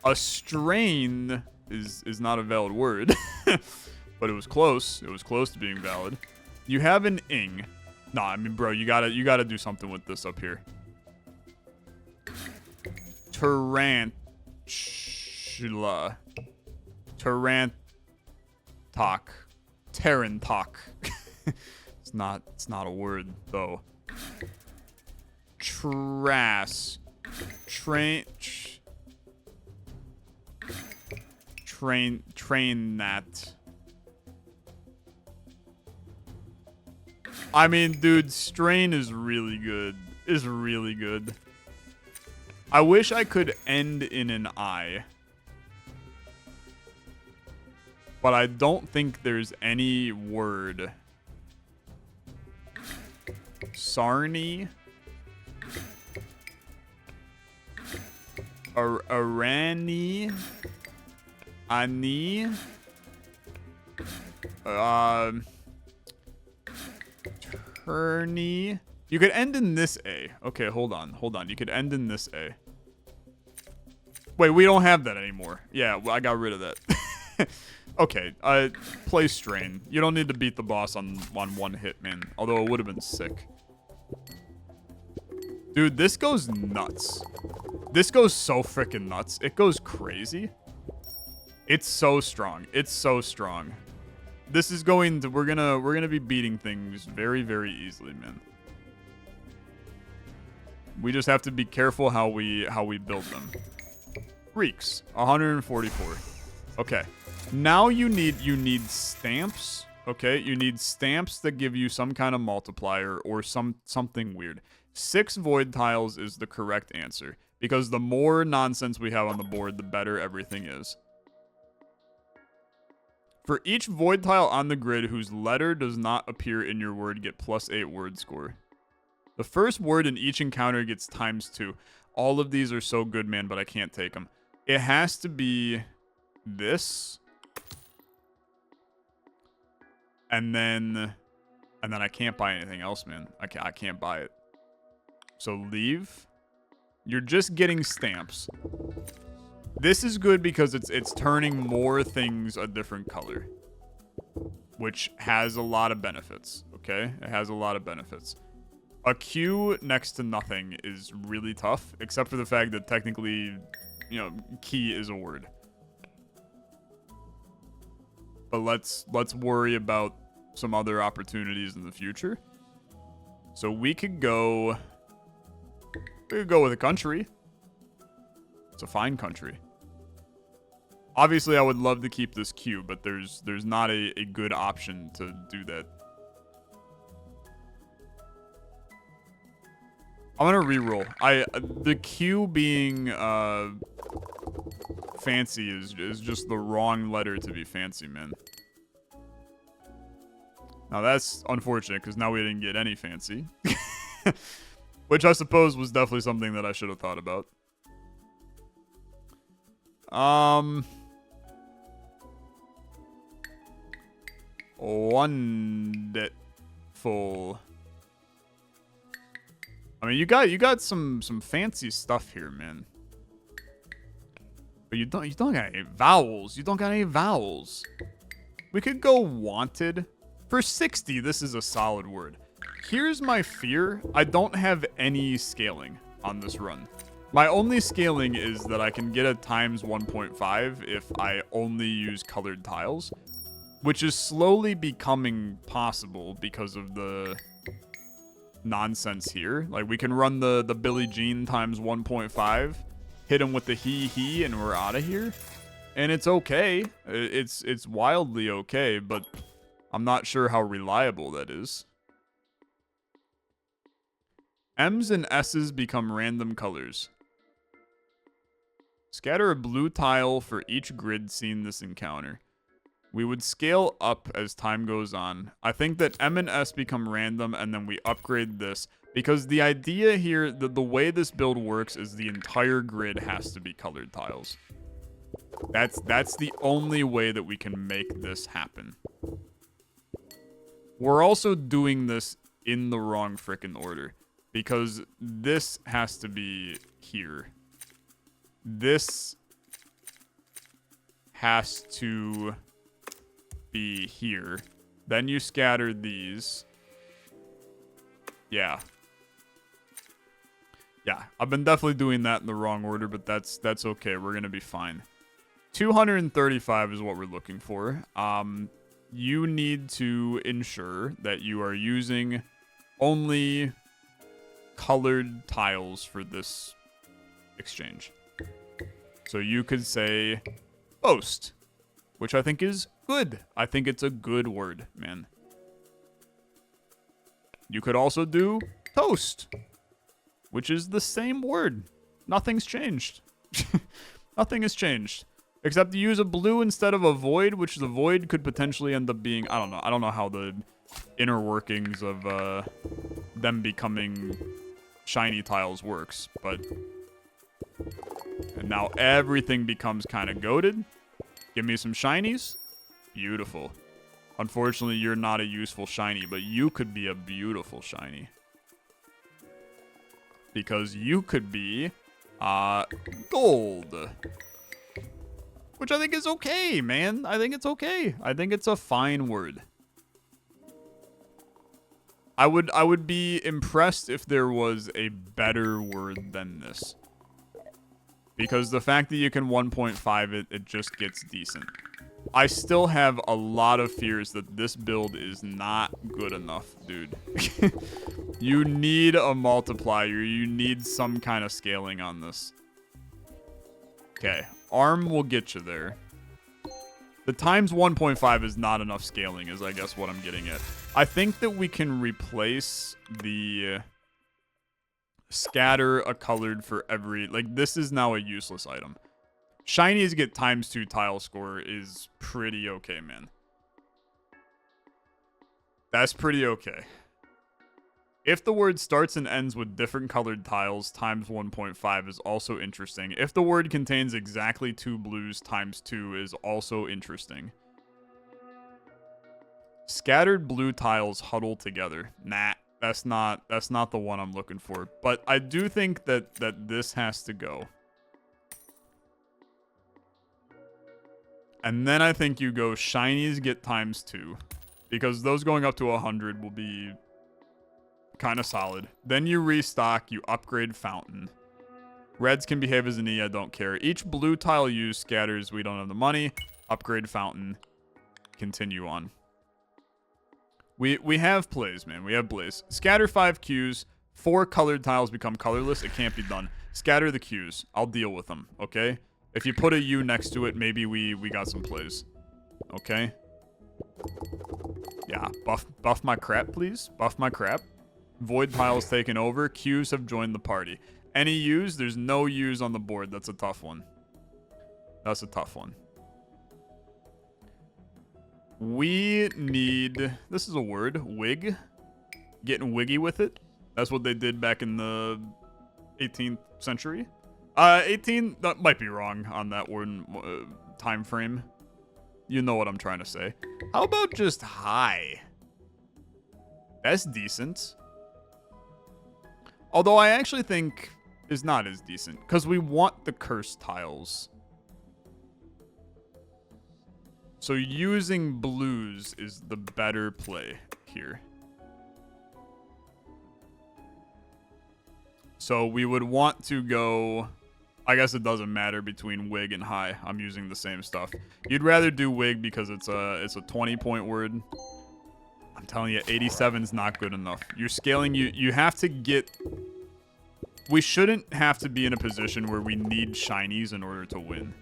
A strain is not a valid word. But it was close. It was close to being valid. You have an ing. Nah, I mean, bro, you gotta do something with this up here. Tarantula. Tarantok. Tarantok. It's not a word though. Train that. I mean, dude, strain is really good. Is really good. I wish I could end in an I. But I don't think there's any word. Sarni. Arani. Ani. Turny. You could end in this A. Okay, hold on. You could end in this A. Wait, we don't have that anymore. Yeah, well, I got rid of that. Okay, play strain. You don't need to beat the boss on one hit, man. Although it would have been sick. Dude, this goes nuts. This goes so freaking nuts. It goes crazy. It's so strong. It's so strong. This is going to we're gonna be beating things very, very easily, man. We just have to be careful how we build them. Reeks, 144. Okay. Now you need stamps. Okay, you need stamps that give you some kind of multiplier or something weird. 6 void tiles is the correct answer because the more nonsense we have on the board, the better everything is. For each void tile on the grid whose letter does not appear in your word, get +8 word score. The first word in each encounter gets ×2. All of these are so good, man, but I can't take them. It has to be this. And then I can't buy anything else, man. I can't buy it. So leave. You're just getting stamps. This is good because it's turning more things a different color, which has a lot of benefits, okay? It has a lot of benefits. A Q next to nothing is really tough, except for the fact that technically, you know, key is a word. But let's worry about some other opportunities in the future. So we could go with a country. It's a fine country. Obviously, I would love to keep this Q, but there's not a good option to do that. I'm gonna reroll. The Q being fancy is just the wrong letter to be fancy, man. Now that's unfortunate because now we didn't get any fancy. Which I suppose was definitely something that I should have thought about. Wonderful. I mean, you got some fancy stuff here, man. But you don't got any vowels. You don't got any vowels. We could go wanted. For 60, this is a solid word. Here's my fear. I don't have any scaling on this run. My only scaling is that I can get a ×1.5 if I only use colored tiles, which is slowly becoming possible because of the nonsense here. Like, we can run the Billie Jean ×1.5, hit him with the he, and we're out of here. And it's okay. It's wildly okay, but I'm not sure how reliable that is. M's and S's become random colors. Scatter a blue tile for each grid seen this encounter. We would scale up as time goes on. I think that M and S become random and then we upgrade this. Because the idea here, the way this build works is the entire grid has to be colored tiles. That's the only way that we can make this happen. We're also doing this in the wrong frickin' order. Because this has to be here. This has to be here. Then you scatter these. Yeah. Yeah, I've been definitely doing that in the wrong order, but that's okay. We're going to be fine. 235 is what we're looking for. You need to ensure that you are using only colored tiles for this exchange. So you could say boast, which I think is good. I think it's a good word, man. You could also do toast, which is the same word. Nothing's changed. Nothing has changed. Except you use a blue instead of a void, which the void could potentially end up being... I don't know. I don't know how the inner workings of them becoming shiny tiles works, but... And now everything becomes kind of goated. Give me some shinies. Beautiful. Unfortunately, you're not a useful shiny, but you could be a beautiful shiny. Because you could be gold. Which I think is okay, man. I think it's okay. I think it's a fine word. I would be impressed if there was a better word than this. Because the fact that you can 1.5 it, it just gets decent. I still have a lot of fears that this build is not good enough, dude. You need a multiplier. You need some kind of scaling on this. Okay, arm will get you there. The times 1.5 is not enough scaling is, I guess, what I'm getting at. I think that we can replace the scatter a colored for every... Like, this is now a useless item. Shinies get ×2 tile score is pretty okay, man. That's pretty okay. If the word starts and ends with different colored tiles, times 1.5 is also interesting. If the word contains exactly 2 blues, ×2 is also interesting. Scattered blue tiles huddle together. Nah, that's not the one I'm looking for. But I do think that this has to go. And then I think you go shinies get ×2. Because those going up to 100 will be kind of solid. Then you restock, you upgrade fountain. Reds can behave as an E, I don't care. Each blue tile used scatters, we don't have the money. Upgrade fountain. Continue on. We have plays, man. We have plays. Scatter 5 Qs. 4 colored tiles become colorless. It can't be done. Scatter the Qs. I'll deal with them, okay? If you put a U next to it, maybe we got some plays. Okay? Yeah, buff my crap, please. Buff my crap. Void tiles taken over. Qs have joined the party. Any Us? There's no Us on the board. That's a tough one. That's a tough one. We need... This is a word. Wig. Getting wiggy with it. That's what they did back in the 18th century. 18... That might be wrong on that word time frame. You know what I'm trying to say. How about just high? That's decent. Although I actually think is not as decent. Because we want the cursed tiles. So using blues is the better play here. So we would want to go... I guess it doesn't matter between wig and high. I'm using the same stuff. You'd rather do wig because it's a 20-point word. I'm telling you, 87's not good enough. You're scaling... You have to get... We shouldn't have to be in a position where we need shinies in order to win.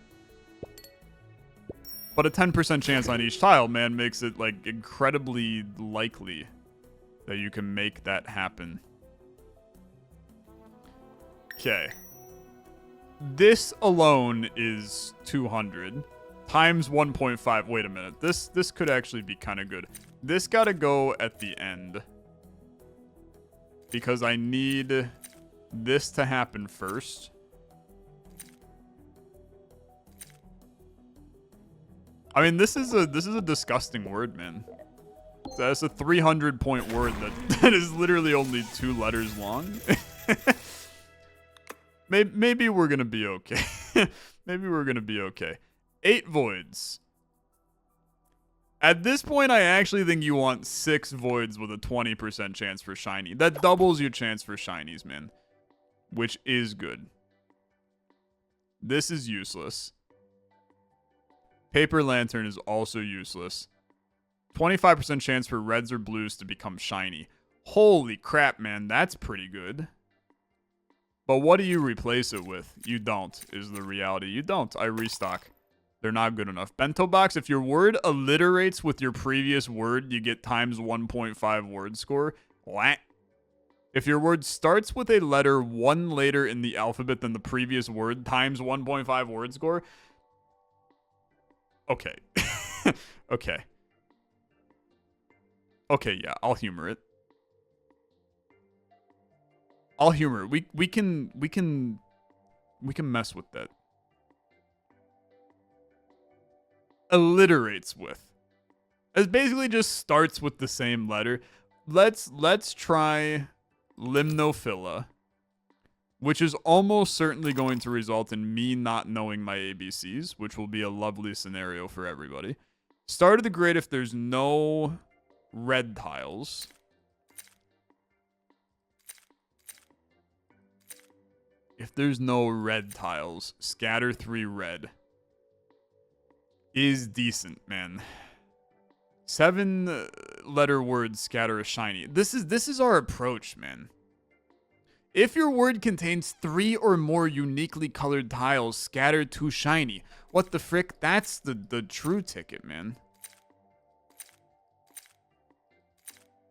But a 10% chance on each tile, man, makes it, like, incredibly likely that you can make that happen. Okay. This alone is 200 times 1.5. Wait a minute. This could actually be kind of good. This got to go at the end. Because I need this to happen first. I mean, this is a disgusting word, man. That's a 300-point word that is literally only 2 letters long. Maybe we're gonna be okay. Maybe we're gonna be okay. 8 voids. At this point, I actually think you want 6 voids with a 20% chance for shiny. That doubles your chance for shinies, man. Which is good. This is useless. Paper Lantern is also useless. 25% chance for reds or blues to become shiny. Holy crap, man. That's pretty good. But what do you replace it with? You don't, is the reality. You don't. I restock. They're not good enough. Bento Box, if your word alliterates with your previous word, you get times 1.5 word score. What? If your word starts with a letter one later in the alphabet than the previous word, times 1.5 word score. Okay. Okay. Okay, yeah, I'll humor it. I'll humor it. We can mess with that. Alliterates with. It basically just starts with the same letter. Let's try Limnophila, which is almost certainly going to result in me not knowing my ABCs, which will be a lovely scenario for everybody. Start of the grid if there's no red tiles. If there's no red tiles, scatter 3 red is decent, man. 7 letter words scatter a shiny. This is our approach, man. If your word contains 3 or more uniquely colored tiles, scatter 2 shiny. What the frick? That's the true ticket, man.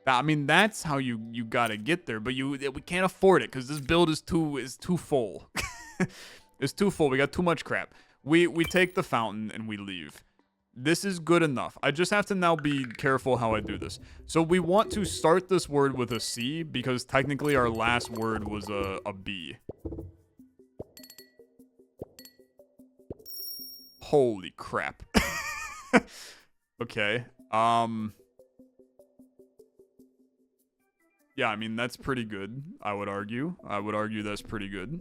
I mean, that's how you gotta get there, but we can't afford it because this build is too full. It's too full. We got too much crap. We take the fountain and we leave. This is good enough. I just have to now be careful how I do this. So we want to start this word with a C because technically our last word was a B. Holy crap. Okay. Yeah, I mean, that's pretty good, I would argue. I would argue that's pretty good.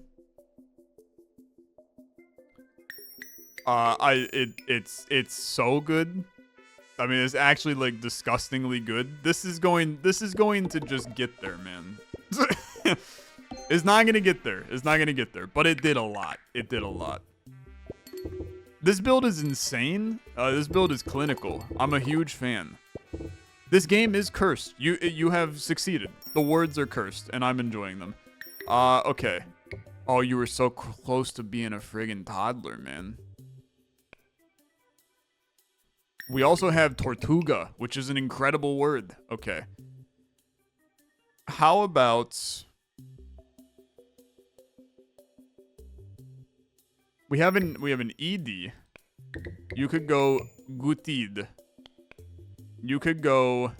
It's so good. I mean, it's actually like disgustingly good. This is going to just get there, man. It's not gonna get there. It's not gonna get there. But it did a lot. It did a lot. This build is insane. This build is clinical. I'm a huge fan. This game is cursed. You have succeeded. The words are cursed, and I'm enjoying them. Okay. Oh, you were so close to being a friggin' toddler, man. We also have Tortuga, which is an incredible word. Okay. How about... We have an ED. You could go Gutid. You could go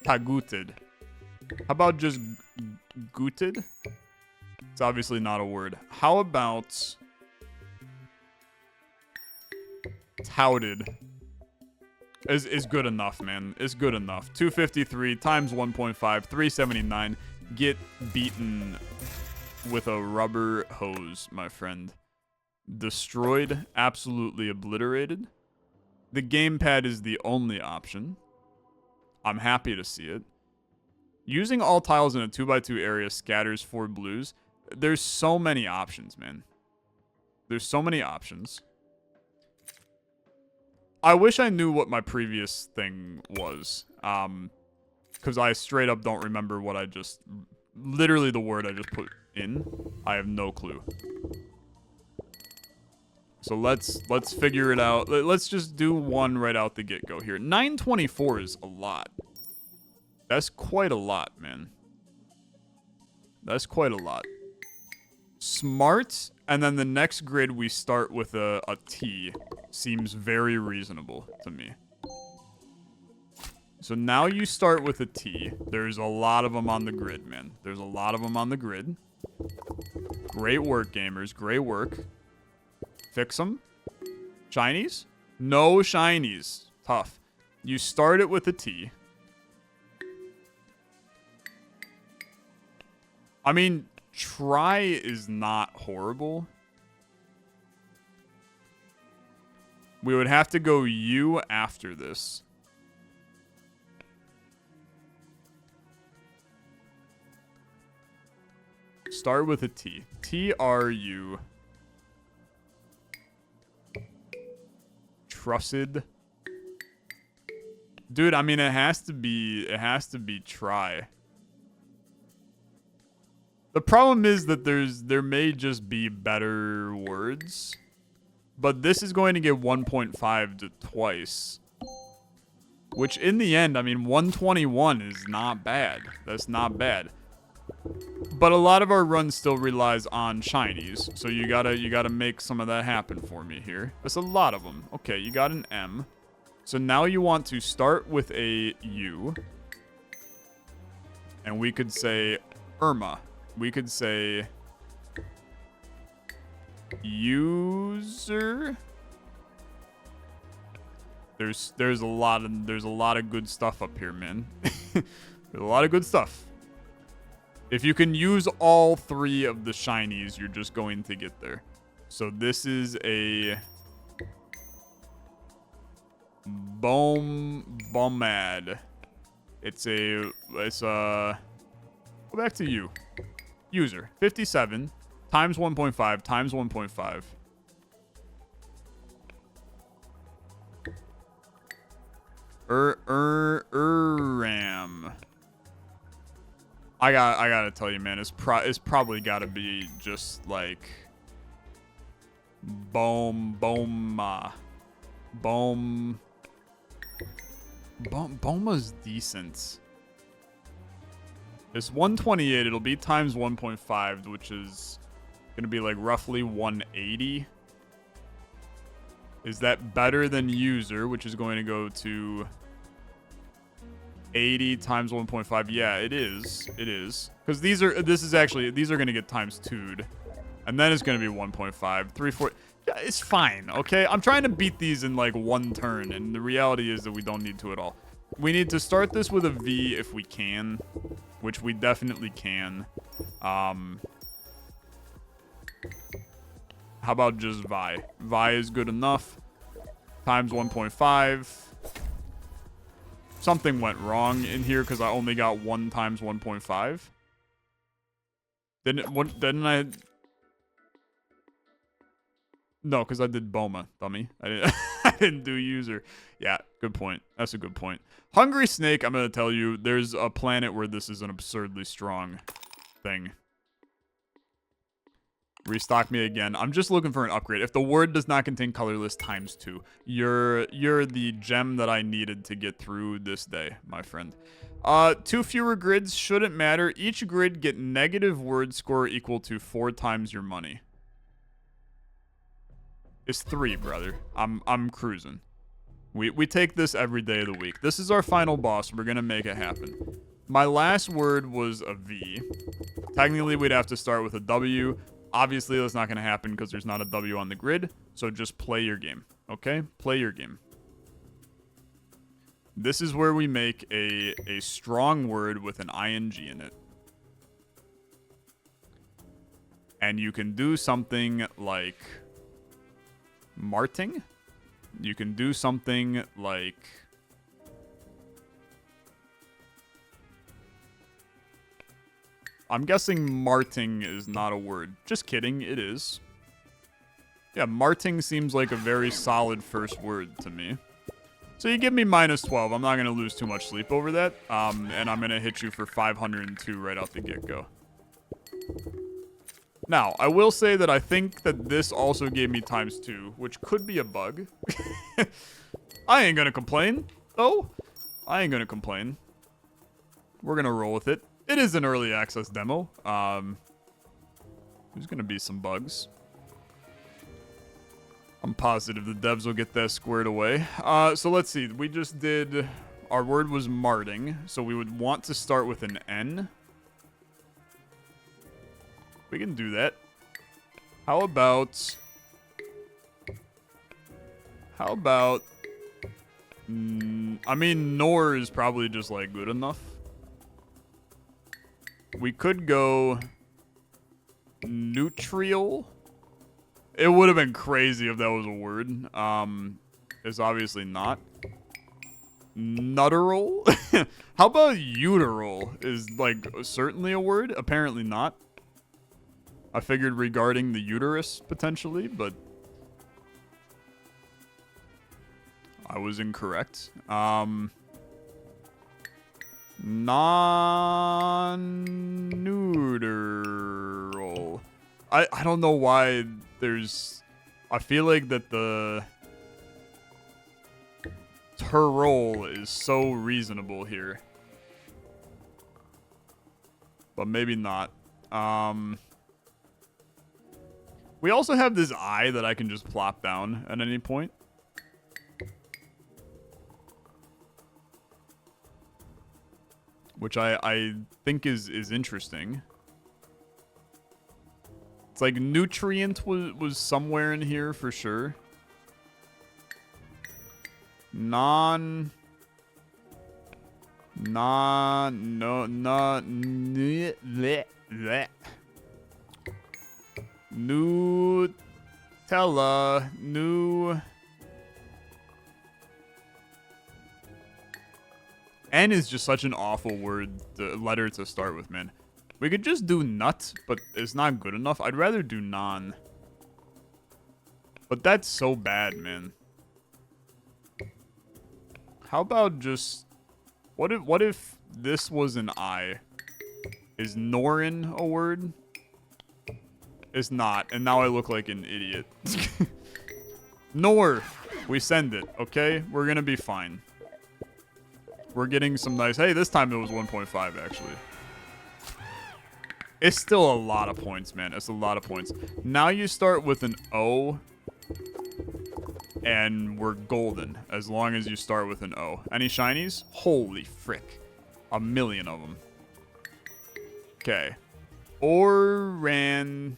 Taguted. How about just Guted? It's obviously not a word. How about Touted? Is good enough, man. Is good enough. 253 times 1.5, 379. Get beaten with a rubber hose, my friend. Destroyed, absolutely obliterated. The gamepad is the only option. I'm happy to see it. Using all tiles in a 2x2 area scatters 4 blues. There's so many options, man. There's so many options. I wish I knew what my previous thing was. Because I straight up don't remember what I just... Literally the word I just put in. I have no clue. So let's figure it out. Let's just do one right out the get-go here. 924 is a lot. That's quite a lot, man. That's quite a lot. Smart, and then the next grid we start with a T. Seems very reasonable to me. So now you start with a T. There's a lot of them on the grid, man. There's a lot of them on the grid. Great work, gamers. Great work. Fix them. Shinies? No shinies. Tough. You start it with a T. I mean, try is not horrible. We would have to go U after this. Start with a T. T-R-U. Trusted. Dude, I mean, it has to be try. The problem is that there may just be better words. But this is going to get 1.5 to twice. Which in the end, I mean, 121 is not bad. That's not bad. But a lot of our run still relies on shinies. So you gotta make some of that happen for me here. That's a lot of them. Okay, you got an M. So now you want to start with a U. And we could say Irma. We could say user. There's a lot of good stuff up here, man. There's a lot of good stuff. If you can use all three of the shinies, you're just going to get there. So this is a Bomad. It's a go back to you. User 57 times 1.5 times 1.5. Ram. I gotta tell you, man, it's probably gotta be just like Boma's decent. It's 128. It'll be times 1.5, which is gonna be like roughly 180. Is that better than user, which is going to go to 80 times 1.5? Yeah, it is. It is. Because these are going to get times 2'd. And then it's going to be 1.5, 3, 4. Yeah, it's fine, okay? I'm trying to beat these in like one turn, and the reality is that we don't need to at all. We need to start this with a V if we can, which we definitely can. How about just Vi? Vi is good enough. Times 1.5. Something went wrong in here because I only got 1 times 1.5. Didn't I? No, because I did Boma, dummy. I didn't do user. Yeah, good point. That's a good point. Hungry Snake, I'm going to tell you, there's a planet where this is an absurdly strong thing. Restock me again. I'm just looking for an upgrade. If the word does not contain colorless times 2, you're the gem that I needed to get through this day, my friend. 2 fewer grids shouldn't matter. Each grid get negative word score equal to 4 times your money. It's 3, brother. I'm cruising. We take this every day of the week. This is our final boss. We're gonna make it happen. My last word was a V. Technically, we'd have to start with a W. Obviously, that's not going to happen because there's not a W on the grid. So just play your game, okay? Play your game. This is where we make a strong word with an ing in it. And you can do something like marting. You can do something like... I'm guessing marting is not a word. Just kidding, it is. Yeah, marting seems like a very solid first word to me. So you give me -12. I'm not going to lose too much sleep over that. And I'm going to hit you for 502 right out the get-go. Now, I will say that I think that this also gave me ×2, which could be a bug. I ain't going to complain, though. I ain't going to complain. We're going to roll with it. It is an early access demo. There's going to be some bugs. I'm positive the devs will get that squared away. So let's see. We just did... Our word was marting. So we would want to start with an N. We can do that. How about... I mean, nor is probably just, like, good enough. We could go neutral. It would have been crazy if that was a word. is obviously not. Nutteral? How about uteral? Is, like, certainly a word? Apparently not. I figured regarding the uterus, potentially, but I was incorrect. Non-neuteral. I don't know why there's... I feel like that the... Terrol is so reasonable here. But maybe not. We also have this eye that I can just plop down at any point. Which I think is interesting. It's like nutrient was somewhere in here for sure. No, Nutella, N is just such an awful letter to start with, man. We could just do nut, but it's not good enough. I'd rather do non. But that's so bad, man. How about just... What if this was an I? Is Norin a word? It's not, and now I look like an idiot. Nor. We send it, okay? We're gonna be fine. We're getting some nice... Hey, this time it was 1.5, actually. It's still a lot of points, man. It's a lot of points. Now you start with an O, and we're golden, as long as you start with an O. Any shinies? Holy frick. A million of them. Okay. Oran...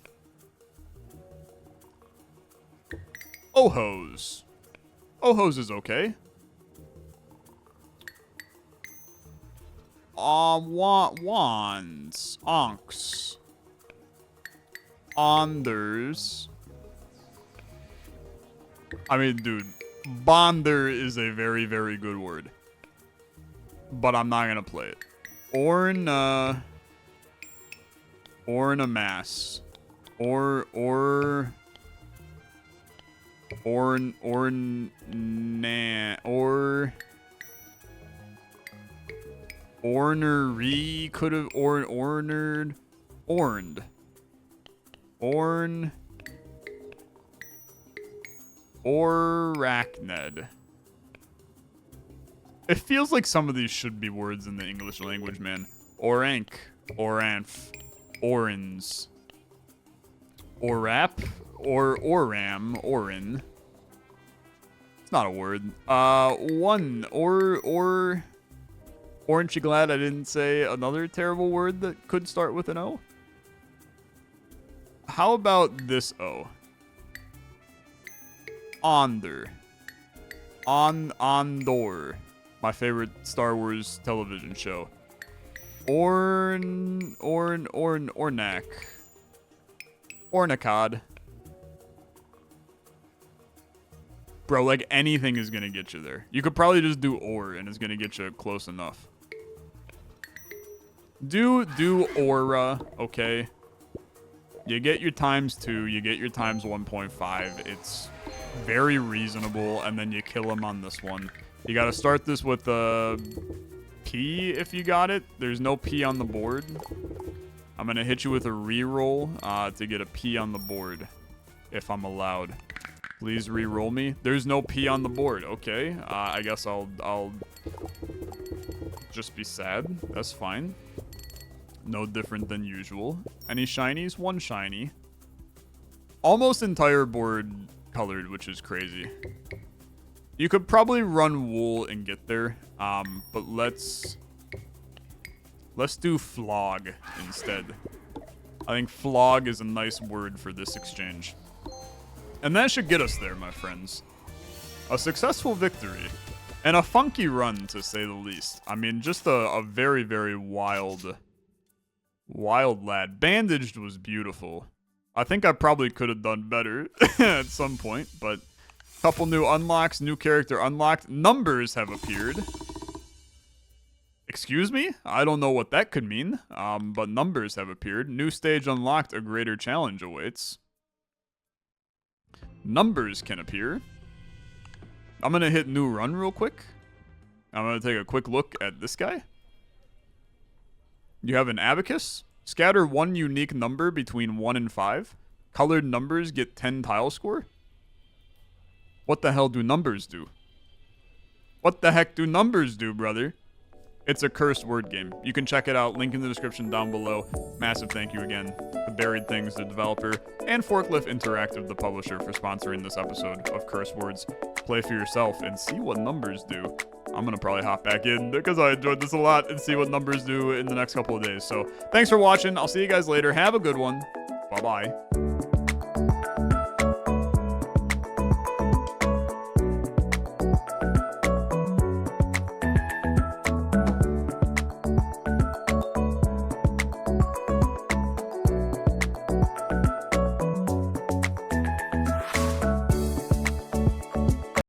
Ohos. Ohos is okay. Wands. Onks. Onders. I mean, dude, bonder is a very, very good word. But I'm not gonna play it. Ornamass. Ornery could have ornered. Arachnid. It feels like some of these should be words in the English language, man. Orank, Oranf, Orans, Orap, Oram, Orin. It's not a word. Aren't you glad I didn't say another terrible word that could start with an O? How about this O? Ondor. Ondor. My favorite Star Wars television show. Ornak. Ornicod. Bro, like anything is gonna get you there. You could probably just do or and it's gonna get you close enough. Do aura, okay? You get your ×2, you get your ×1.5. It's very reasonable, and then you kill him on this one. You gotta start this with a P if you got it. There's no P on the board. I'm gonna hit you with a reroll to get a P on the board, if I'm allowed. Please re-roll me. There's no P on the board. Okay. I guess I'll just be sad. That's fine. No different than usual. Any shinies? One shiny. Almost entire board colored, which is crazy. You could probably run wool and get there. But let's do flog instead. I think flog is a nice word for this exchange. And that should get us there, my friends. A successful victory. And a funky run, to say the least. I mean, just a very, very wild lad. Bandaged was beautiful. I think I probably could have done better at some point, but Couple new unlocks, new character unlocked. Numbers have appeared. Excuse me? I don't know what that could mean, but numbers have appeared. New stage unlocked, a greater challenge awaits. Numbers can appear. I'm going to hit new run real quick. I'm going to take a quick look at this guy. You have an abacus. Scatter one unique number between 1 and 5. Colored numbers get 10 tile score. What the hell do numbers do? What the heck do numbers do, brother? It's a cursed word game. You can check it out. Link in the description down below. Massive thank you again to Buried Things, the developer, and Forklift Interactive, the publisher, for sponsoring this episode of Curse Words. Play for yourself and see what numbers do. I'm going to probably hop back in because I enjoyed this a lot and see what numbers do in the next couple of days. So thanks for watching. I'll see you guys later. Have a good one. Bye-bye.